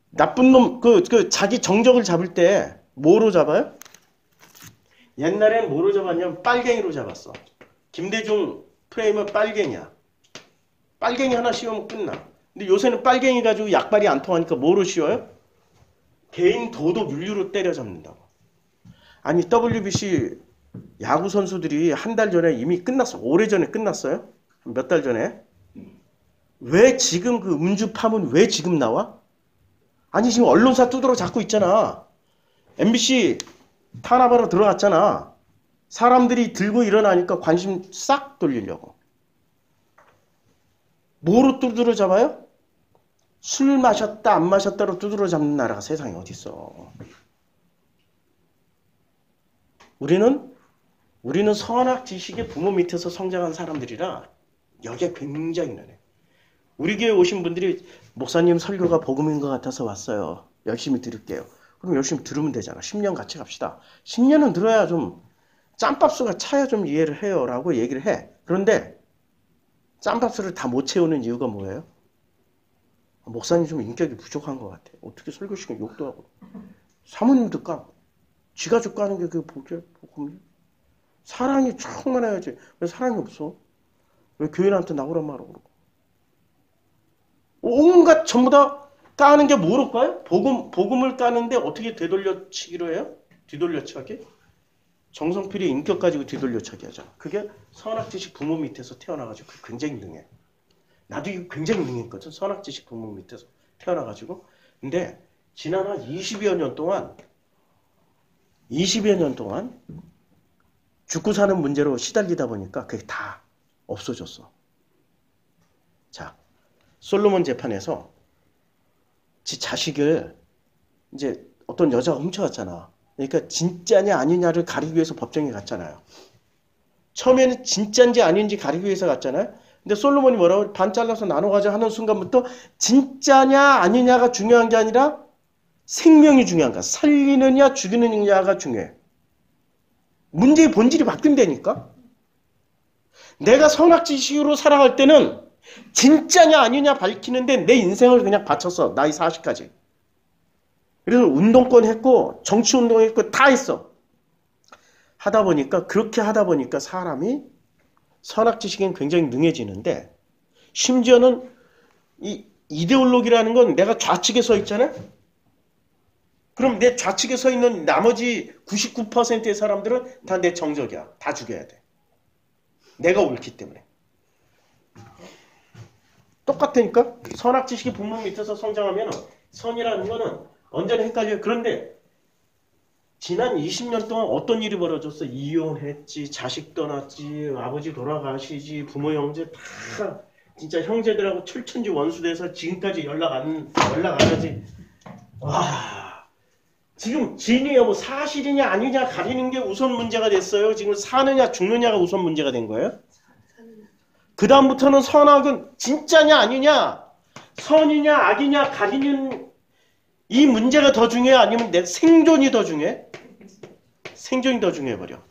나쁜 놈, 자기 정적을 잡을 때 뭐로 잡아요? 옛날엔 뭐로 잡았냐면 빨갱이로 잡았어. 김대중 프레임은 빨갱이야. 빨갱이 하나 씌우면 끝나. 근데 요새는 빨갱이 가지고 약발이 안 통하니까 뭐로 씌워요? 개인 도덕 윤리로 때려잡는다고. 아니, WBC 야구 선수들이 한 달 전에 이미 끝났어. 오래전에 끝났어요. 몇 달 전에. 왜 지금 그 음주파문 왜 지금 나와? 아니, 지금 언론사 두드러 잡고 있잖아. MBC 탄압하러 들어갔잖아. 사람들이 들고 일어나니까 관심 싹 돌리려고. 뭐로 두드러 잡아요? 술 마셨다 안 마셨다로 두드러 잡는 나라가 세상에 어딨어. 우리는 선악 지식의 부모 밑에서 성장한 사람들이라 여기에 굉장히 능해. 우리 교회 오신 분들이 목사님 설교가 복음인 것 같아서 왔어요. 열심히 들을게요. 그럼 열심히 들으면 되잖아. 10년 같이 갑시다. 10년은 들어야 좀 짬밥수가 차야 좀 이해를 해요 라고 얘기를 해. 그런데 짬밥수를 다 못 채우는 이유가 뭐예요? 목사님 좀 인격이 부족한 것 같아. 어떻게 설교 시간 욕도 하고. 사모님도 까고. 지가족 까는 게 그게 복음이야? 사랑이 충만해야지. 왜 사랑이 없어? 왜 교인한테 나오란 말을 그러고. 온갖 전부 다 까는 게 뭐로까요? 복음을 까는데 어떻게 되돌려치기로 해요? 뒤돌려차기? 정성필이 인격 가지고 뒤돌려차기 하잖아. 그게 선악지식 부모 밑에서 태어나가지고 굉장히 능해. 나도 이거 굉장히 능했거든. 선악지식 부모 밑에서 태어나가지고. 근데 지난 한 20여 년 동안 죽고 사는 문제로 시달리다 보니까 그게 다 없어졌어. 자, 솔로몬 재판에서 지 자식을 이제 어떤 여자가 훔쳐갔잖아. 그러니까 진짜냐 아니냐를 가리기 위해서 법정에 갔잖아요. 처음에는 진짜인지 아닌지 가리기 위해서 갔잖아요. 근데 솔로몬이 뭐라고 반 잘라서 나눠 가자 하는 순간부터 진짜냐 아니냐가 중요한 게 아니라 생명이 중요한 거야. 살리느냐 죽이느냐가 중요해. 문제의 본질이 바뀐다니까. 내가 선악지식으로 살아갈 때는 진짜냐 아니냐 밝히는데 내 인생을 그냥 바쳤어. 나이 40까지. 그래서 운동권 했고 정치운동 했고 다 했어. 그렇게 하다 보니까 사람이 선악지식엔 굉장히 능해지는데, 심지어는 이 이데올로기라는 건 내가 좌측에 서 있잖아요. 그럼 내 좌측에 서 있는 나머지 99%의 사람들은 다 내 정적이야. 다 죽여야 돼. 내가 옳기 때문에. 똑같으니까 선악지식이 부모 밑에서 성장하면 선이라는 거는 언제나 헷갈려요. 그런데 지난 20년 동안 어떤 일이 벌어졌어? 이혼했지, 자식 떠났지, 아버지 돌아가시지, 부모 형제 다 진짜 형제들하고 철천지 원수돼서 지금까지 연락 안 하지. 와, 지금 진위 여부 사실이냐 아니냐 가리는 게 우선 문제가 됐어요. 지금 사느냐 죽느냐가 우선 문제가 된 거예요. 그 다음부터는 선악은 진짜냐 아니냐, 선이냐 악이냐 가리는 이 문제가 더 중요해? 아니면 내 생존이 더 중요해? 생존이 더 중요해버려.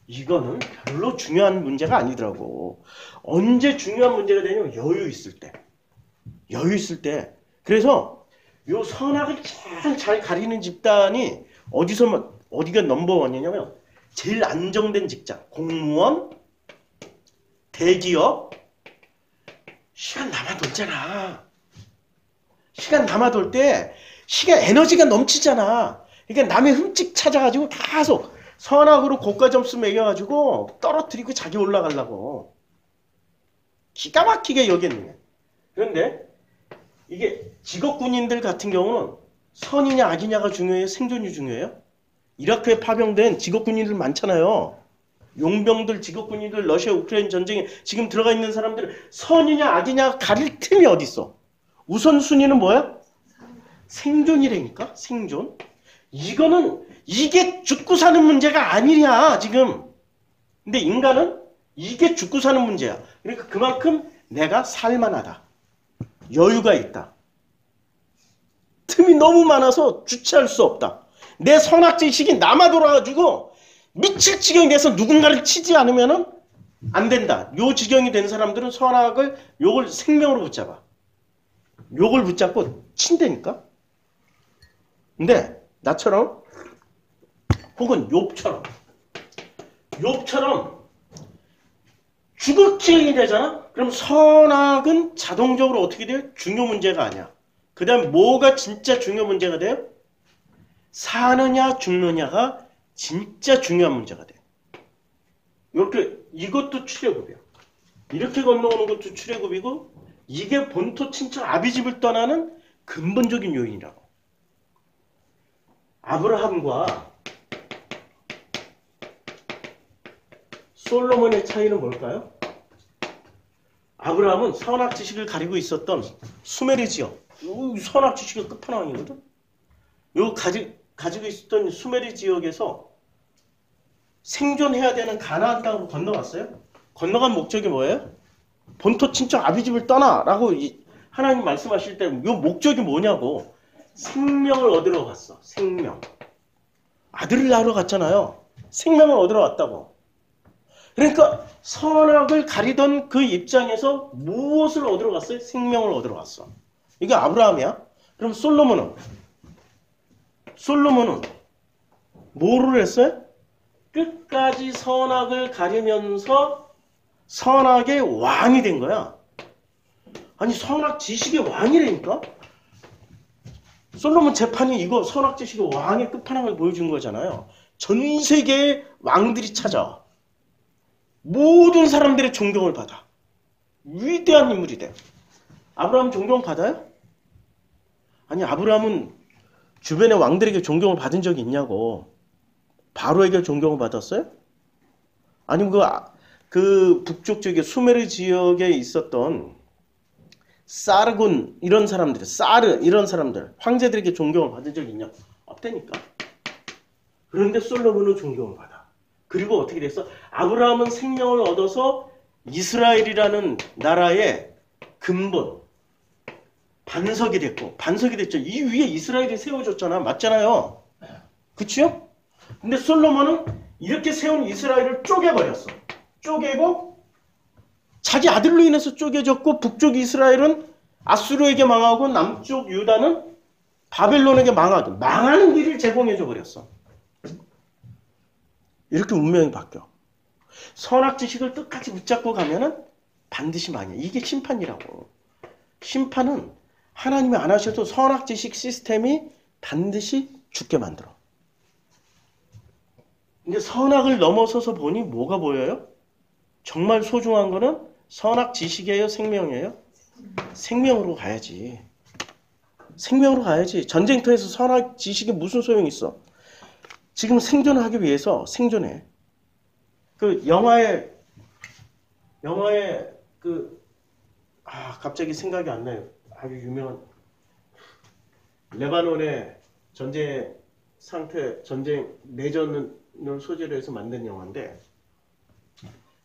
이거는 별로 중요한 문제가 아니더라고. 언제 중요한 문제가 되냐면 여유 있을 때. 여유 있을 때. 그래서 요 선악을 잘 가리는 집단이 어디가 넘버원이냐면 제일 안정된 직장. 공무원, 대기업. 시간 남아돌잖아. 시간 남아돌 때 시간 에너지가 넘치잖아. 그러니까 남의 흠집 찾아가지고 계속 선악으로 고가 점수 매겨가지고 떨어뜨리고 자기 올라가려고. 기가 막히게 여겼네. 그런데 이게 직업군인들 같은 경우는 선이냐 악이냐가 중요해요? 생존이 중요해요? 이라크에 파병된 직업군인들 많잖아요. 용병들, 직업군인들, 러시아, 우크라이나 전쟁에 지금 들어가 있는 사람들 선이냐 악이냐 가릴 틈이 어디 있어? 우선순위는 뭐야? 생존이라니까? 생존. 이게 죽고 사는 문제가 아니냐 지금. 근데 인간은 이게 죽고 사는 문제야. 그러니까 그만큼 내가 살만하다. 여유가 있다. 틈이 너무 많아서 주체할 수 없다. 내 선악지식이 남아 돌아가지고 미칠 지경이 돼서 누군가를 치지 않으면 안 된다. 요 지경이 된 사람들은 선악을 요걸 생명으로 붙잡아. 요걸 붙잡고 친다니까. 근데 나처럼 혹은 욥처럼 죽을 지경이 되잖아. 그럼 선악은 자동적으로 어떻게 돼요? 중요 문제가 아니야. 그 다음 뭐가 진짜 중요 문제가 돼요? 사느냐 죽느냐가 진짜 중요한 문제가 돼. 이렇게 이것도 출애굽이야. 이렇게 건너오는 것도 출애굽이고 이게 본토 친척 아비집을 떠나는 근본적인 요인이라고. 아브라함과 솔로몬의 차이는 뭘까요? 아브라함은 선악 지식을 가리고 있었던 수메르 지역. 선악 지식의 끝판왕이거든. 요 가지고 있었던 수메르 지역에서 생존해야 되는 가나안 땅으로 건너갔어요. 건너간 목적이 뭐예요? 본토 친척 아비집을 떠나라고 하나님 말씀하실 때 요 목적이 뭐냐고. 생명을 얻으러 갔어. 생명. 아들을 낳으러 갔잖아요. 생명을 얻으러 왔다고. 그러니까 선악을 가리던 그 입장에서 무엇을 얻으러 갔어요? 생명을 얻으러 갔어. 이게 아브라함이야. 그럼 솔로몬은 뭐를 했어요? 끝까지 선악을 가리면서 선악의 왕이 된 거야. 아니 선악 지식의 왕이라니까? 솔로몬 재판이 이거 선악 지식의 왕의 끝판왕을 보여준 거잖아요. 전 세계의 왕들이 찾아와. 모든 사람들의 존경을 받아. 위대한 인물이 돼. 아브라함 존경 받아요? 아니 아브라함은 주변의 왕들에게 존경을 받은 적이 있냐고. 바로에게 존경을 받았어요? 아니면 그 북쪽 지역에 수메르 지역에 있었던 사르군 이런 사람들, 사르 이런 사람들, 황제들에게 존경을 받은 적이 있냐? 없다니까. 그런데 솔로몬은 존경을 받아. 그리고 어떻게 됐어? 아브라함은 생명을 얻어서 이스라엘이라는 나라의 근본, 반석이 됐죠. 이 위에 이스라엘이 세워졌잖아. 맞잖아요. 그치요? 근데 솔로몬은 이렇게 세운 이스라엘을 쪼개버렸어. 쪼개고 자기 아들로 인해서 쪼개졌고 북쪽 이스라엘은 아수르에게 망하고 남쪽 유다는 바벨론에게 망하는 길을 제공해줘 버렸어. 이렇게 운명이 바뀌어. 선악 지식을 끝까지 붙잡고 가면은 반드시 망해. 이게 심판이라고. 심판은 하나님이 안 하셔도 선악 지식 시스템이 반드시 죽게 만들어. 근데 선악을 넘어서서 보니 뭐가 보여요? 정말 소중한 거는 선악 지식이에요? 생명이에요? 생명으로 가야지. 생명으로 가야지. 전쟁터에서 선악 지식이 무슨 소용이 있어? 지금 생존하기 위해서 생존해. 그 영화에 갑자기 생각이 안 나요. 아주 유명한 레바논의 전쟁 내전을 소재로 해서 만든 영화인데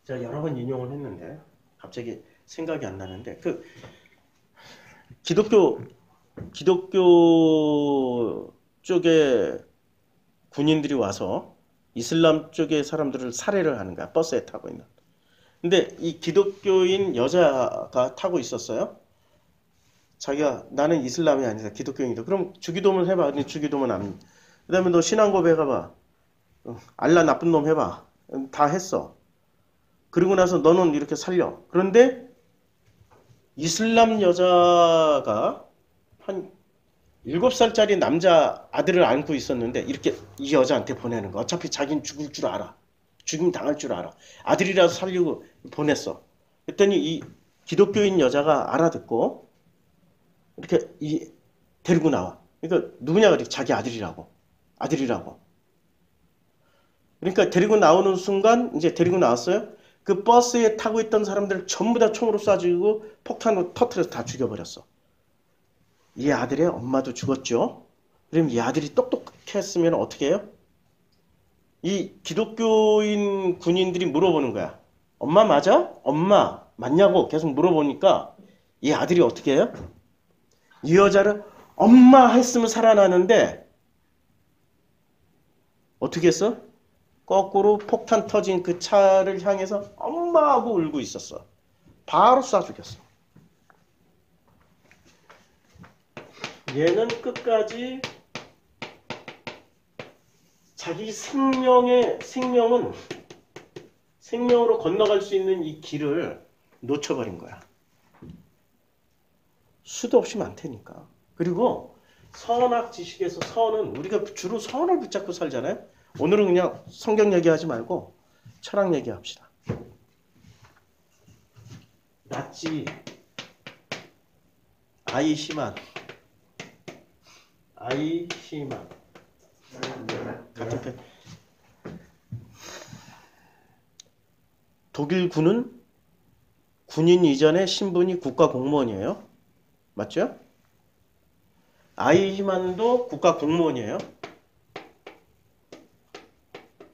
제가 여러 번 인용을 했는데 갑자기 생각이 안 나는데 그 기독교 쪽에 군인들이 와서 이슬람 쪽의 사람들을 살해를 하는 거야. 버스에 타고 있는. 근데 이 기독교인 여자가 타고 있었어요. 자기가 나는 이슬람이 아니다. 기독교인이다. 그럼 주기도문 해봐. 근데 주기도문 안. 그 다음에 너 신앙 고백해봐. 알라 나쁜 놈 해봐. 다 했어. 그리고 나서 너는 이렇게 살려. 그런데 이슬람 여자가 한 7살짜리 남자 아들을 안고 있었는데 이렇게 이 여자한테 보내는 거. 어차피 자기는 죽을 줄 알아. 죽임 당할 줄 알아. 아들이라도 살리고 보냈어. 그랬더니 이 기독교인 여자가 알아듣고 이렇게 데리고 나와. 그러니까 누구냐 그래? 자기 아들이라고. 아들이라고. 그러니까 데리고 나오는 순간 이제 데리고 나왔어요. 그 버스에 타고 있던 사람들 전부 다 총으로 쏴주고 폭탄으로 터트려서 다 죽여버렸어. 이 아들의 엄마도 죽었죠. 그럼 이 아들이 똑똑했으면 어떻게 해요? 이 기독교인 군인들이 물어보는 거야. 엄마 맞아? 엄마 맞냐고 계속 물어보니까 이 아들이 어떻게 해요? 이 여자를 엄마 했으면 살아나는데 어떻게 했어? 거꾸로 폭탄 터진 그 차를 향해서 엄마 하고 울고 있었어. 바로 쏴 죽였어. 얘는 끝까지 자기 생명으로 건너갈 수 있는 이 길을 놓쳐버린 거야. 수도 없이 많다니까. 그리고 선악 지식에서 선은 우리가 주로 선을 붙잡고 살잖아요. 오늘은 그냥 성경 얘기하지 말고 철학 얘기합시다. 낫지, 아이시만 같은 편. 독일 군은 군인 이전에 신분이 국가 공무원이에요. 맞죠? 아이히만도 국가 공무원이에요.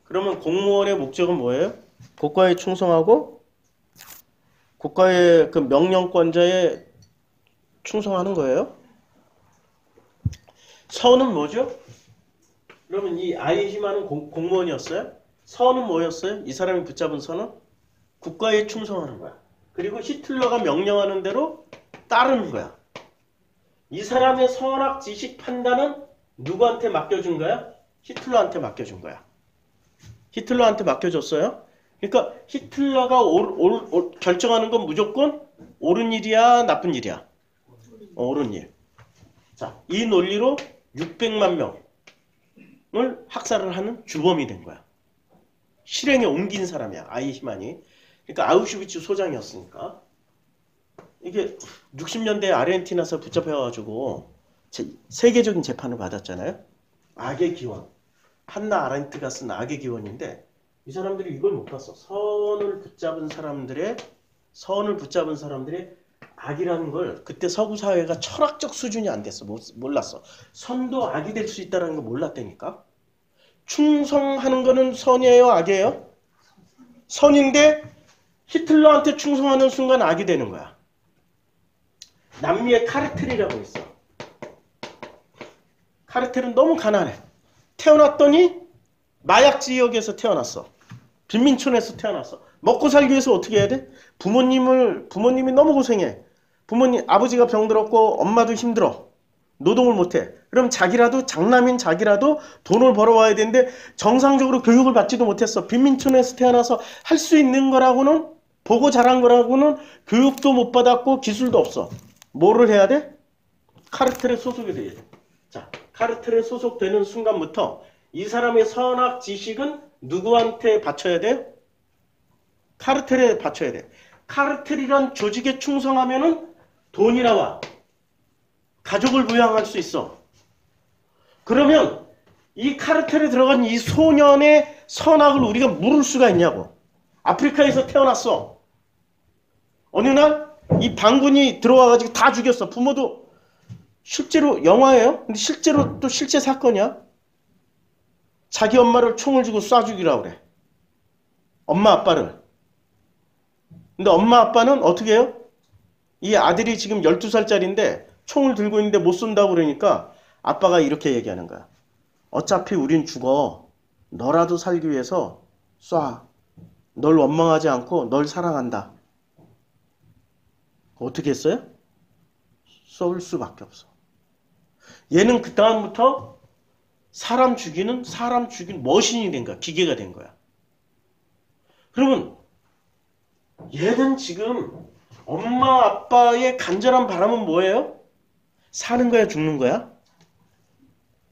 그러면 공무원의 목적은 뭐예요? 국가에 충성하고 국가의 그 명령권자에 충성하는 거예요. 선은 뭐죠? 그러면 이 아이히만은 공무원이었어요? 선은 뭐였어요? 이 사람이 붙잡은 선은? 국가에 충성하는 거야. 그리고 히틀러가 명령하는 대로 따르는 거야. 이 사람의 선악 지식 판단은 누구한테 맡겨준 거야? 히틀러한테 맡겨준 거야. 히틀러한테 맡겨줬어요. 그러니까 히틀러가 결정하는 건 무조건 옳은 일이야, 나쁜 일이야? 옳은 일. 자, 이 논리로 600만 명을 학살을 하는 주범이 된 거야. 실행에 옮긴 사람이야, 아이히만이. 그러니까 아우슈비츠 소장이었으니까. 이게 60년대 아르헨티나에서 붙잡혀가지고 세계적인 재판을 받았잖아요. 악의 기원. 한나 아렌트가 쓴 악의 기원인데 이 사람들이 이걸 못 봤어. 선을 붙잡은 사람들의 악이라는 걸 그때 서구 사회가 철학적 수준이 안 됐어. 몰랐어. 선도 악이 될 수 있다는 걸 몰랐다니까. 충성하는 거는 선이에요, 악이에요? 선인데 히틀러한테 충성하는 순간 악이 되는 거야. 남미의 카르텔이라고 있어. 카르텔은 너무 가난해. 태어났더니 마약 지역에서 태어났어. 빈민촌에서 태어났어. 먹고 살기 위해서 어떻게 해야 돼? 부모님이 너무 고생해. 아버지가 병들었고 엄마도 힘들어. 노동을 못해. 그럼 장남인 자기라도 돈을 벌어와야 되는데 정상적으로 교육을 받지도 못했어. 빈민촌에서 태어나서 할 수 있는 거라고는 보고 자란 거라고는 교육도 못 받았고 기술도 없어. 뭐를 해야 돼? 카르텔에 소속이 돼야 돼. 자, 카르텔에 소속되는 순간부터 이 사람의 선악 지식은 누구한테 바쳐야 돼요? 카르텔에 바쳐야 돼. 카르텔이란 조직에 충성하면은 돈이 나와. 가족을 부양할 수 있어. 그러면 이 카르텔에 들어간 이 소년의 선악을 우리가 물을 수가 있냐고. 아프리카에서 태어났어. 어느 날 이 반군이 들어와가지고 다 죽였어. 부모도 실제로 영화예요. 근데 실제로 또 실제 사건이야. 자기 엄마를 총을 쥐고 쏴 죽이라고 그래. 엄마 아빠를. 근데 엄마 아빠는 어떻게 해요? 이 아들이 지금 12살짜리인데 총을 들고 있는데 못 쏜다고 그러니까 아빠가 이렇게 얘기하는 거야. 어차피 우린 죽어. 너라도 살기 위해서 쏴. 널 원망하지 않고 널 사랑한다. 어떻게 했어요? 쏠 수밖에 없어. 얘는 그 다음부터 사람 죽이는 머신이 된 거야. 기계가 된 거야. 그러면 얘는 지금 엄마 아빠의 간절한 바람은 뭐예요? 사는 거야, 죽는 거야?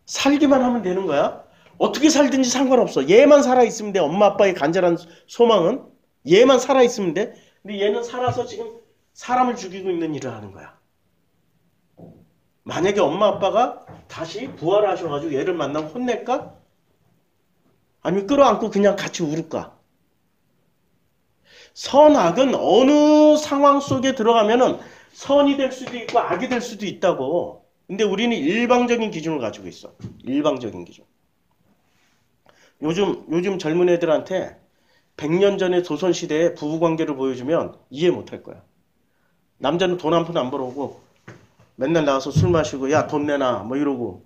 살기만 하면 되는 거야. 어떻게 살든지 상관없어. 얘만 살아있으면 돼. 엄마 아빠의 간절한 소망은 얘만 살아있으면 돼. 근데 얘는 살아서 지금 사람을 죽이고 있는 일을 하는 거야. 만약에 엄마 아빠가 다시 부활하셔가지고 얘를 만나면 혼낼까? 아니면 끌어안고 그냥 같이 울을까? 선악은 어느 상황 속에 들어가면은 선이 될 수도 있고 악이 될 수도 있다고. 근데 우리는 일방적인 기준을 가지고 있어. 일방적인 기준. 요즘 젊은 애들한테 100년 전의 조선시대의 부부관계를 보여주면 이해 못할 거야. 남자는 돈 한 푼 안 벌어오고 맨날 나가서 술 마시고 야 돈 내놔 뭐 이러고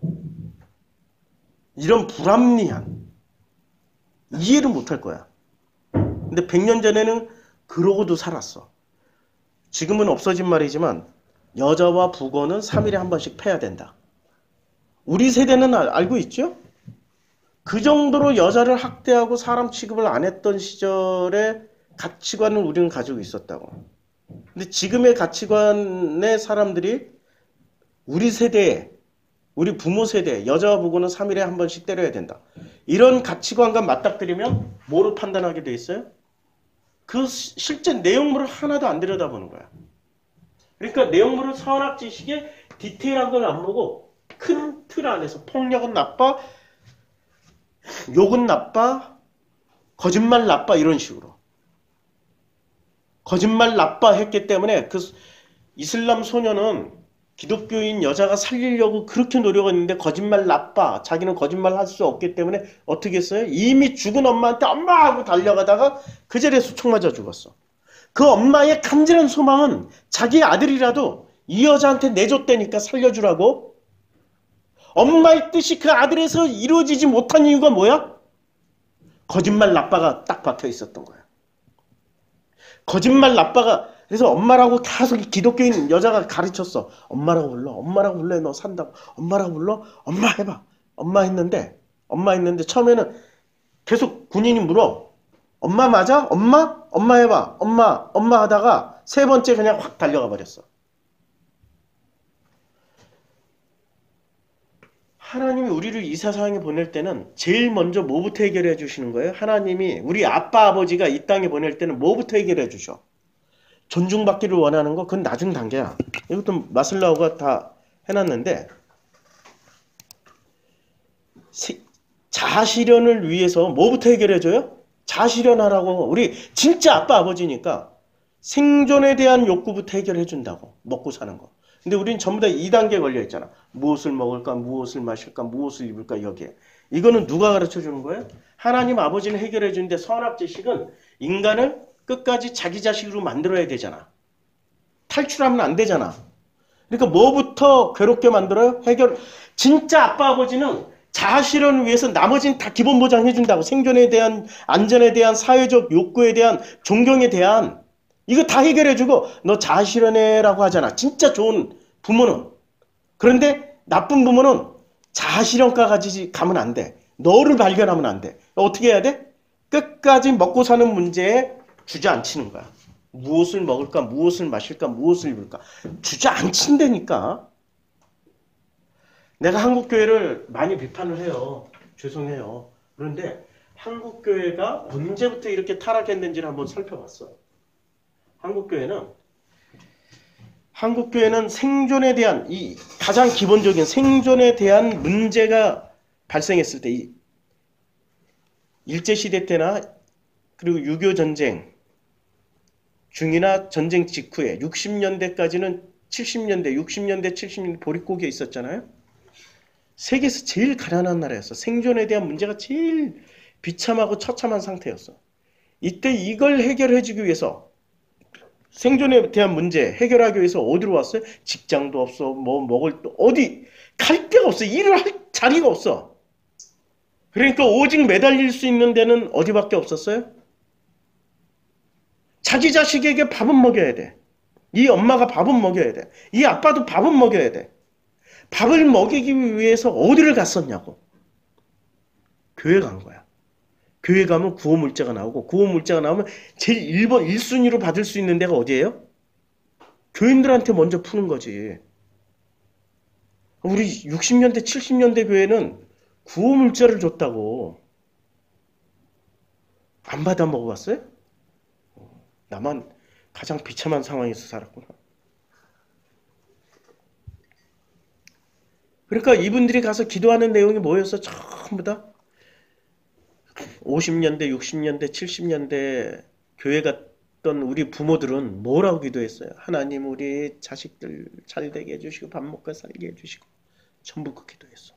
이런 불합리한 이해를 못할 거야. 근데 100년 전에는 그러고도 살았어. 지금은 없어진 말이지만 여자와 북어는 3일에 한 번씩 패야 된다. 우리 세대는 알고 있죠? 그 정도로 여자를 학대하고 사람 취급을 안 했던 시절의 가치관을 우리는 가지고 있었다고. 근데 지금의 가치관의 사람들이 우리 세대에, 우리 부모 세대, 여자와 부고는 3일에 한 번씩 때려야 된다. 이런 가치관과 맞닥뜨리면 뭐로 판단하게 돼 있어요? 그 실제 내용물을 하나도 안 들여다보는 거야. 그러니까 내용물을 선악지식의 디테일한 걸 안 보고 큰 틀 안에서 폭력은 나빠, 욕은 나빠, 거짓말 나빠 이런 식으로. 거짓말 나빠 했기 때문에 그 이슬람 소녀는 기독교인 여자가 살리려고 그렇게 노력했는데 거짓말 나빠. 자기는 거짓말 할 수 없기 때문에 어떻게 했어요? 이미 죽은 엄마한테 엄마 하고 달려가다가 그 자리에 수총 맞아 죽었어. 그 엄마의 간절한 소망은 자기 아들이라도 이 여자한테 내줬다니까 살려주라고. 엄마의 뜻이 그 아들에서 이루어지지 못한 이유가 뭐야? 거짓말 나빠가 딱 박혀 있었던 거야. 거짓말 나빠가 그래서 엄마라고 계속 기독교인 여자가 가르쳤어. 엄마라고 불러. 엄마라고 불러. 너 산다고. 엄마라고 불러. 엄마 해봐. 엄마 했는데 처음에는 계속 군인이 물어. 엄마 맞아? 엄마? 엄마 해봐. 엄마 하다가 세 번째 그냥 확 달려가 버렸어. 하나님이 우리를 이 세상에 보낼 때는 제일 먼저 뭐부터 해결해 주시는 거예요? 하나님이 우리 아빠 아버지가 이 땅에 보낼 때는 뭐부터 해결해 주셔? 존중받기를 원하는 거 그건 나중 단계야. 이것도 마슬라우가 다 해놨는데 자아실현을 위해서 뭐부터 해결해줘요? 자아실현하라고. 우리 진짜 아빠 아버지니까 생존에 대한 욕구부터 해결해준다고. 먹고 사는 거. 근데 우리는 전부 다 2단계 걸려있잖아. 무엇을 먹을까, 무엇을 마실까, 무엇을 입을까 여기에. 이거는 누가 가르쳐주는 거예요? 하나님 아버지는 해결해주는데 선악지식은 인간을 끝까지 자기 자식으로 만들어야 되잖아. 탈출하면 안 되잖아. 그러니까 뭐부터 괴롭게 만들어요? 진짜 아빠 아버지는 자아실현을 위해서 나머지는 다 기본 보장해준다고. 생존에 대한, 안전에 대한, 사회적 욕구에 대한, 존경에 대한 이거 다 해결해주고 너 자아실현해라고 하잖아. 진짜 좋은 부모는. 그런데 나쁜 부모는 자아실현까지 가면 안 돼. 너를 발견하면 안 돼. 어떻게 해야 돼? 끝까지 먹고 사는 문제에 주저앉히는 거야. 무엇을 먹을까? 무엇을 마실까? 무엇을 입을까? 주저앉힌다니까. 내가 한국교회를 많이 비판을 해요. 죄송해요. 그런데 한국교회가 언제부터 이렇게 타락했는지를 한번 살펴봤어. 한국교회는 생존에 대한 이 가장 기본적인 생존에 대한 문제가 발생했을 때 일제시대 때나 그리고 6.25 전쟁 중이나 전쟁 직후에 60년대까지는 70년대, 60년대, 70년대 보릿고기에 있었잖아요. 세계에서 제일 가난한 나라였어. 생존에 대한 문제가 제일 비참하고 처참한 상태였어. 이때 이걸 해결해주기 위해서 생존에 대한 문제 해결하기 위해서 어디로 왔어요? 직장도 없어. 뭐 먹을 어디 갈 데가 없어. 일을 할 자리가 없어. 그러니까 오직 매달릴 수 있는 데는 어디밖에 없었어요? 자기 자식에게 밥은 먹여야 돼. 이 엄마가 밥은 먹여야 돼. 이 아빠도 밥은 먹여야 돼. 밥을 먹이기 위해서 어디를 갔었냐고. 교회 간 거야. 교회 가면 구호물자가 나오고 구호물자가 나오면 제일 1순위로 받을 수 있는 데가 어디예요? 교인들한테 먼저 푸는 거지. 우리 60년대, 70년대 교회는 구호물자를 줬다고. 안 받아 먹어봤어요? 나만 가장 비참한 상황에서 살았구나. 그러니까 이분들이 가서 기도하는 내용이 뭐였어? 전부 다 50년대, 60년대, 70년대 교회 갔던 우리 부모들은 뭐라고 기도했어요? 하나님 우리 자식들 잘 되게 해주시고 밥 먹고 살게 해주시고 전부 그 기도했어.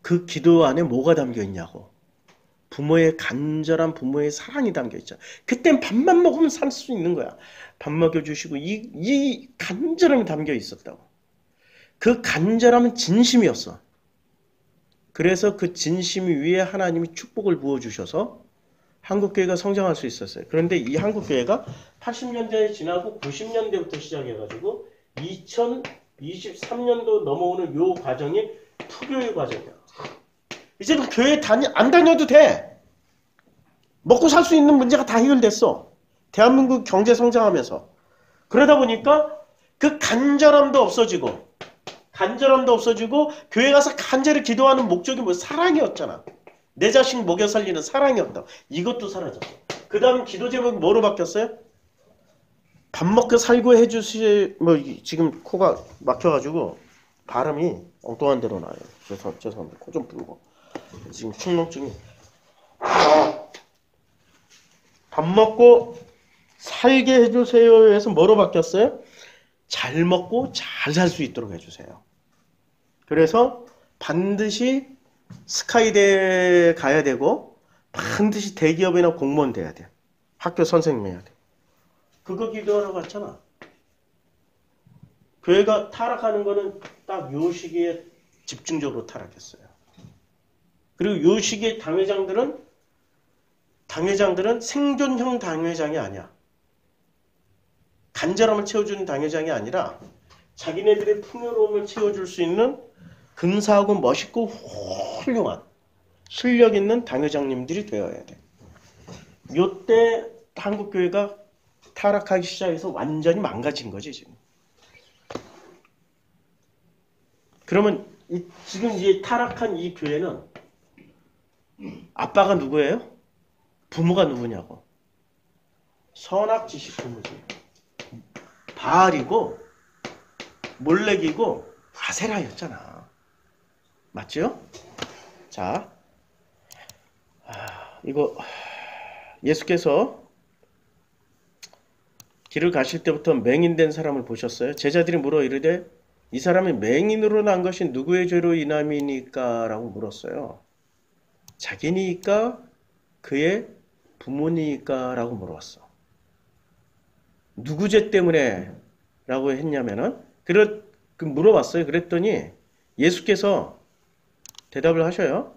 그 기도 안에 뭐가 담겨 있냐고. 부모의 간절한 부모의 사랑이 담겨 있죠. 그땐 밥만 먹으면 살 수 있는 거야. 밥 먹여주시고 이 간절함이 담겨 있었다고. 그 간절함은 진심이었어. 그래서 그 진심 위에 하나님이 축복을 부어주셔서 한국교회가 성장할 수 있었어요. 그런데 이 한국교회가 80년대 지나고 90년대부터 시작해가지고 2023년도 넘어오는 요 과정이 푸교의 과정이야. 이제는 교회 안 다녀도 돼. 먹고 살 수 있는 문제가 다 해결됐어. 대한민국 경제 성장하면서. 그러다 보니까 그 간절함도 없어지고 교회 가서 간절히 기도하는 목적이 뭐 사랑이었잖아. 내 자식 먹여 살리는 사랑이었다. 이것도 사라졌어. 그 다음 기도 제목이 뭐로 바뀌었어요? 밥 먹고 살고 지금 코가 막혀가지고 발음이 엉뚱한 데로 나요. 죄송합니다. 코 좀 풀고. 지금 축농증이. 밥 먹고 살게 해주세요 해서 뭐로 바뀌었어요? 잘 먹고 잘 살 수 있도록 해주세요. 그래서 반드시 스카이대에 가야 되고 반드시 대기업이나 공무원 돼야 돼. 학교 선생님 해야 돼. 그거 기도하러 갔잖아. 교회가 타락하는 거는 딱 요 시기에 집중적으로 타락했어요. 그리고 요 시기에 당회장들은 생존형 당회장이 아니야. 간절함을 채워주는 당회장이 아니라 자기네들의 풍요로움을 채워줄 수 있는 근사하고 멋있고 훌륭한 실력 있는 당회장님들이 되어야 돼. 요때 한국교회가 타락하기 시작해서 완전히 망가진 거지 지금. 그러면 지금 이 타락한 이 교회는 아빠가 누구예요? 부모가 누구냐고. 선악지식 부모지. 바알이고 몰렉이고 아세라였잖아. 맞죠? 자, 이거 예수께서 길을 가실 때부터 맹인된 사람을 보셨어요. 제자들이 물어 이르되 이 사람이 맹인으로 난 것이 누구의 죄로 인함이니까? 라고 물었어요. 자기니까? 그의 부모니까? 라고 물어봤어. 누구 죄 때문에? 라고 했냐면은 물어봤어요. 그랬더니 예수께서 대답을 하셔요.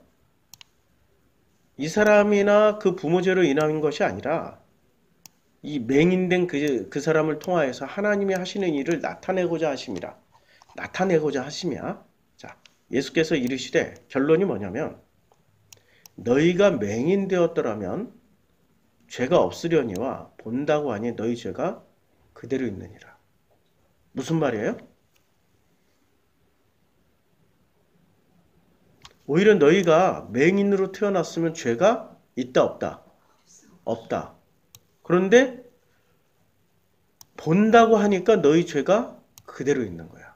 이 사람이나 그 부모 죄로 인한 것이 아니라 이 맹인된 그 사람을 통하여서 하나님이 하시는 일을 나타내고자 하심이라. 나타내고자 하시며, 자, 예수께서 이르시되 결론이 뭐냐면 너희가 맹인되었더라면 죄가 없으려니와 본다고 하니 너희 죄가 그대로 있느니라. 무슨 말이에요? 오히려 너희가 맹인으로 태어났으면 죄가 있다 없다? 없다. 그런데 본다고 하니까 너희 죄가 그대로 있는 거야.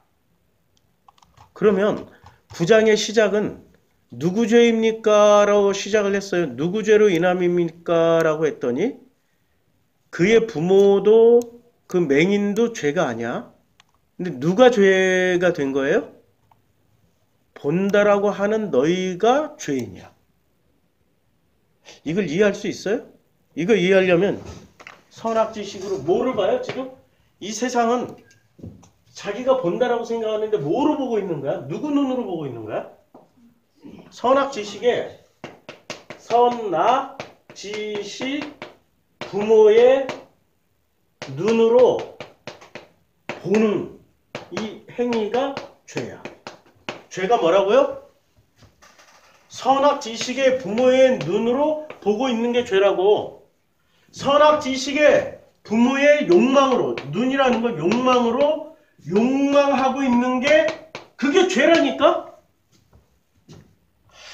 그러면 9장의 시작은 누구 죄입니까? 라고 시작을 했어요. 누구 죄로 인함입니까? 라고 했더니 그의 부모도 그 맹인도 죄가 아니야. 근데 누가 죄가 된 거예요? 본다라고 하는 너희가 죄인이야. 이걸 이해할 수 있어요? 이거 이해하려면 선악지식으로 뭐를 봐요? 지금 이 세상은 자기가 본다라고 생각하는데 뭐로 보고 있는 거야? 누구 눈으로 보고 있는 거야? 선악지식에 선악지식 부모의 눈으로 보는 이 행위가 죄야. 죄가 뭐라고요? 선악지식의 부모의 눈으로 보고 있는 게 죄라고. 선악지식의 부모의 욕망으로, 눈이라는 건 욕망으로 욕망하고 있는 게 그게 죄라니까?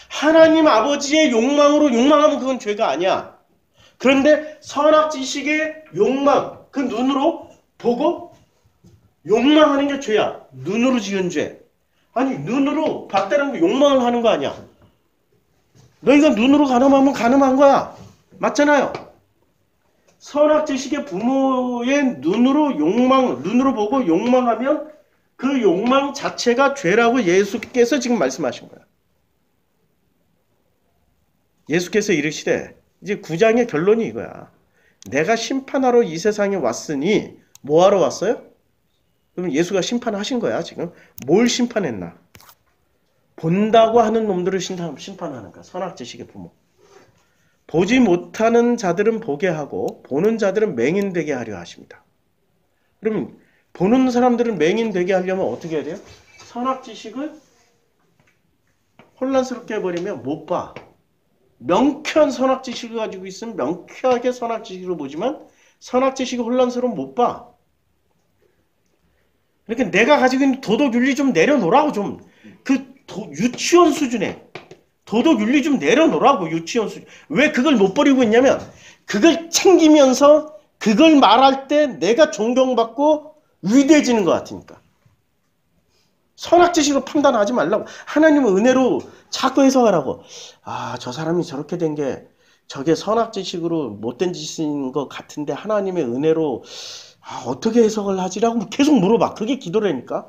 하나님 아버지의 욕망으로 욕망하면 그건 죄가 아니야. 그런데 선악지식의 욕망, 그 눈으로 보고 욕망하는 게 죄야. 눈으로 지은 죄. 아니 눈으로 봤다는 거 욕망을 하는 거 아니야. 너희가 눈으로 가늠하면 가늠한 거야. 맞잖아요. 선악지식의 부모의 눈으로 보고 욕망하면 그 욕망 자체가 죄라고 예수께서 지금 말씀하신 거야. 예수께서 이르시되 이제 9장의 결론이 이거야. 내가 심판하러 이 세상에 왔으니 뭐하러 왔어요? 그럼 예수가 심판하신 거야 지금. 뭘 심판했나? 본다고 하는 놈들을 심판하는 거야. 선악지식의 부모. 보지 못하는 자들은 보게 하고 보는 자들은 맹인되게 하려 하십니다. 그러면 보는 사람들은 맹인되게 하려면 어떻게 해야 돼요? 선악지식을 혼란스럽게 해버리면 못 봐. 명쾌한 선악지식을 가지고 있으면 명쾌하게 선악지식으로 보지만 선악지식이 혼란스러우면 못 봐. 그러니까 내가 가지고 있는 도덕윤리 좀 내려놓으라고 좀. 그 유치원 수준에 도덕윤리 좀 내려놓으라고 유치원 수준. 왜 그걸 못 버리고 있냐면 그걸 챙기면서 그걸 말할 때 내가 존경받고 위대해지는 것 같으니까. 선악지식으로 판단하지 말라고. 하나님은 은혜로 자꾸 해석하라고. 아, 저 사람이 저렇게 된 게 저게 선악지식으로 못된 짓인 것 같은데 하나님의 은혜로 어떻게 해석을 하지라고 계속 물어봐. 그게 기도라니까.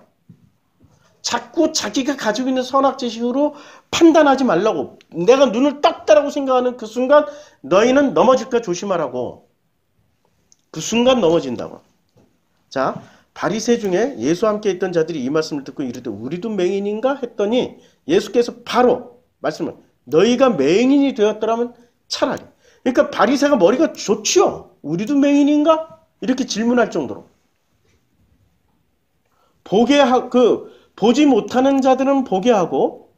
자꾸 자기가 가지고 있는 선악지식으로 판단하지 말라고. 내가 눈을 떴다라고 생각하는 그 순간 너희는 넘어질까 조심하라고. 그 순간 넘어진다고. 자, 바리새 중에 예수와 함께 있던 자들이 이 말씀을 듣고 이르되 우리도 맹인인가 했더니 예수께서 바로 말씀을 너희가 맹인이 되었더라면 차라리. 그러니까 바리새가 머리가 좋지요. 우리도 맹인인가? 이렇게 질문할 정도로. 보지 못하는 자들은 보게 하고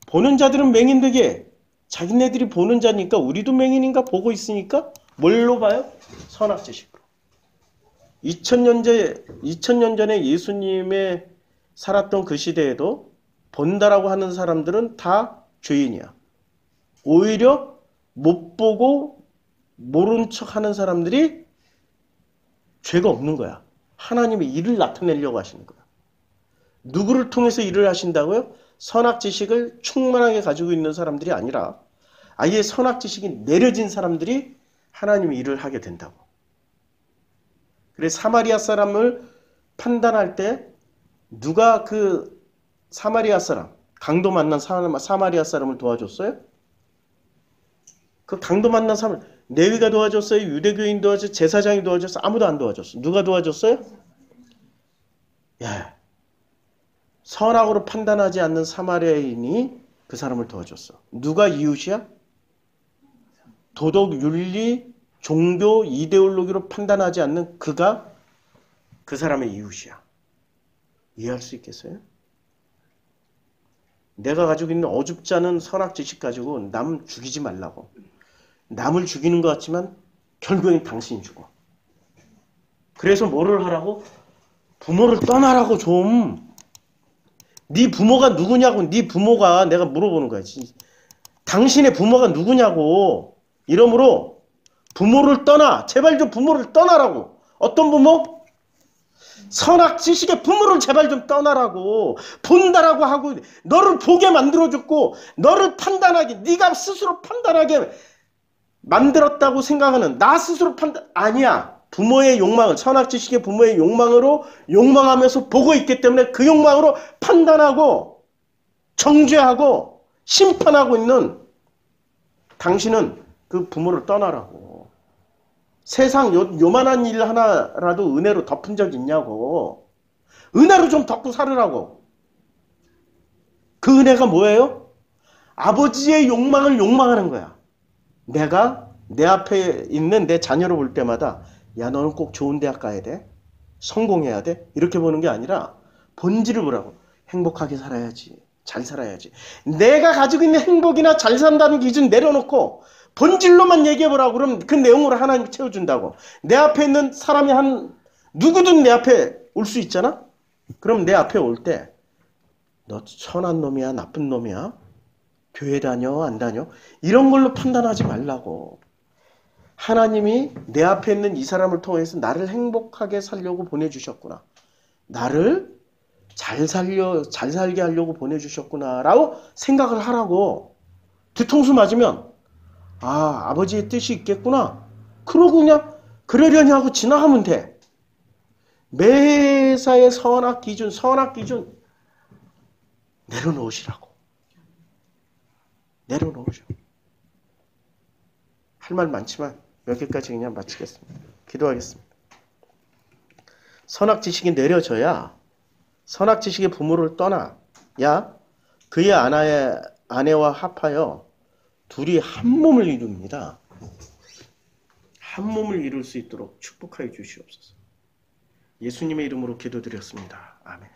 보는 자들은 맹인되게. 자기네들이 보는 자니까 우리도 맹인인가 보고 있으니까 뭘로 봐요? 선악지식으로. 2000년 전에 예수님의 살았던 그 시대에도 본다라고 하는 사람들은 다 죄인이야. 오히려 못 보고 모른 척 하는 사람들이 죄가 없는 거야. 하나님의 일을 나타내려고 하시는 거야. 누구를 통해서 일을 하신다고요? 선악지식을 충만하게 가지고 있는 사람들이 아니라 아예 선악지식이 내려진 사람들이 하나님의 일을 하게 된다고. 그래서 사마리아 사람을 판단할 때 누가 그 사마리아 사람, 강도 만난 사마리아 사람을 도와줬어요? 그 강도 만난 사람, 레위가 도와줬어요? 유대교인 도와줬어요? 제사장이 도와줬어요? 아무도 안 도와줬어. 누가 도와줬어요? 야, 선악으로 판단하지 않는 사마리아인이 그 사람을 도와줬어. 누가 이웃이야? 도덕, 윤리, 종교, 이데올로기로 판단하지 않는 그가 그 사람의 이웃이야. 이해할 수 있겠어요? 내가 가지고 있는 어줍지 않은 선악지식 가지고 남 죽이지 말라고. 남을 죽이는 것 같지만 결국엔 당신이 죽어. 그래서 뭐를 하라고? 부모를 떠나라고 좀. 네 부모가 누구냐고. 네 부모가 내가 물어보는 거야. 당신의 부모가 누구냐고. 이러므로 부모를 떠나. 제발 좀 부모를 떠나라고. 어떤 부모? 선악지식의 부모를 제발 좀 떠나라고. 본다라고 하고 너를 보게 만들어줬고 너를 판단하게 네가 스스로 판단하게 만들었다고 생각하는 나 스스로 판단 아니야. 부모의 욕망을 선악지식의 부모의 욕망으로 욕망하면서 보고 있기 때문에 그 욕망으로 판단하고 정죄하고 심판하고 있는 당신은 그 부모를 떠나라고. 세상 요만한 일 하나라도 은혜로 덮은 적 있냐고. 은혜로 좀 덮고 살으라고. 그 은혜가 뭐예요? 아버지의 욕망을 욕망하는 거야. 내가 내 앞에 있는 내 자녀를 볼 때마다 야 너는 꼭 좋은 대학 가야 돼. 성공해야 돼. 이렇게 보는 게 아니라 본질을 보라고. 행복하게 살아야지. 잘 살아야지. 내가 가지고 있는 행복이나 잘 산다는 기준 내려놓고 본질로만 얘기해보라고. 그럼 그 내용으로 하나님이 채워준다고. 내 앞에 있는 사람이 누구든 내 앞에 올 수 있잖아. 그럼 내 앞에 올 때 너 선한 놈이야, 나쁜 놈이야? 교회 다녀, 안 다녀? 이런 걸로 판단하지 말라고. 하나님이 내 앞에 있는 이 사람을 통해서 나를 행복하게 살려고 보내주셨구나. 나를 잘 살게 하려고 보내주셨구나. 라고 생각을 하라고. 뒤통수 맞으면, 아, 아버지의 뜻이 있겠구나. 그러고 그냥 그러려니 하고 지나가면 돼. 매사의 선악 기준 내려놓으시라고. 내려놓으셔. 할 말 많지만 몇 개까지 그냥 마치겠습니다. 기도하겠습니다. 선악 지식이 내려져야 선악 지식의 부모를 떠나야 그의 아내와 합하여 둘이 한 몸을 이룹니다. 한 몸을 이룰 수 있도록 축복하여 주시옵소서. 예수님의 이름으로 기도드렸습니다. 아멘.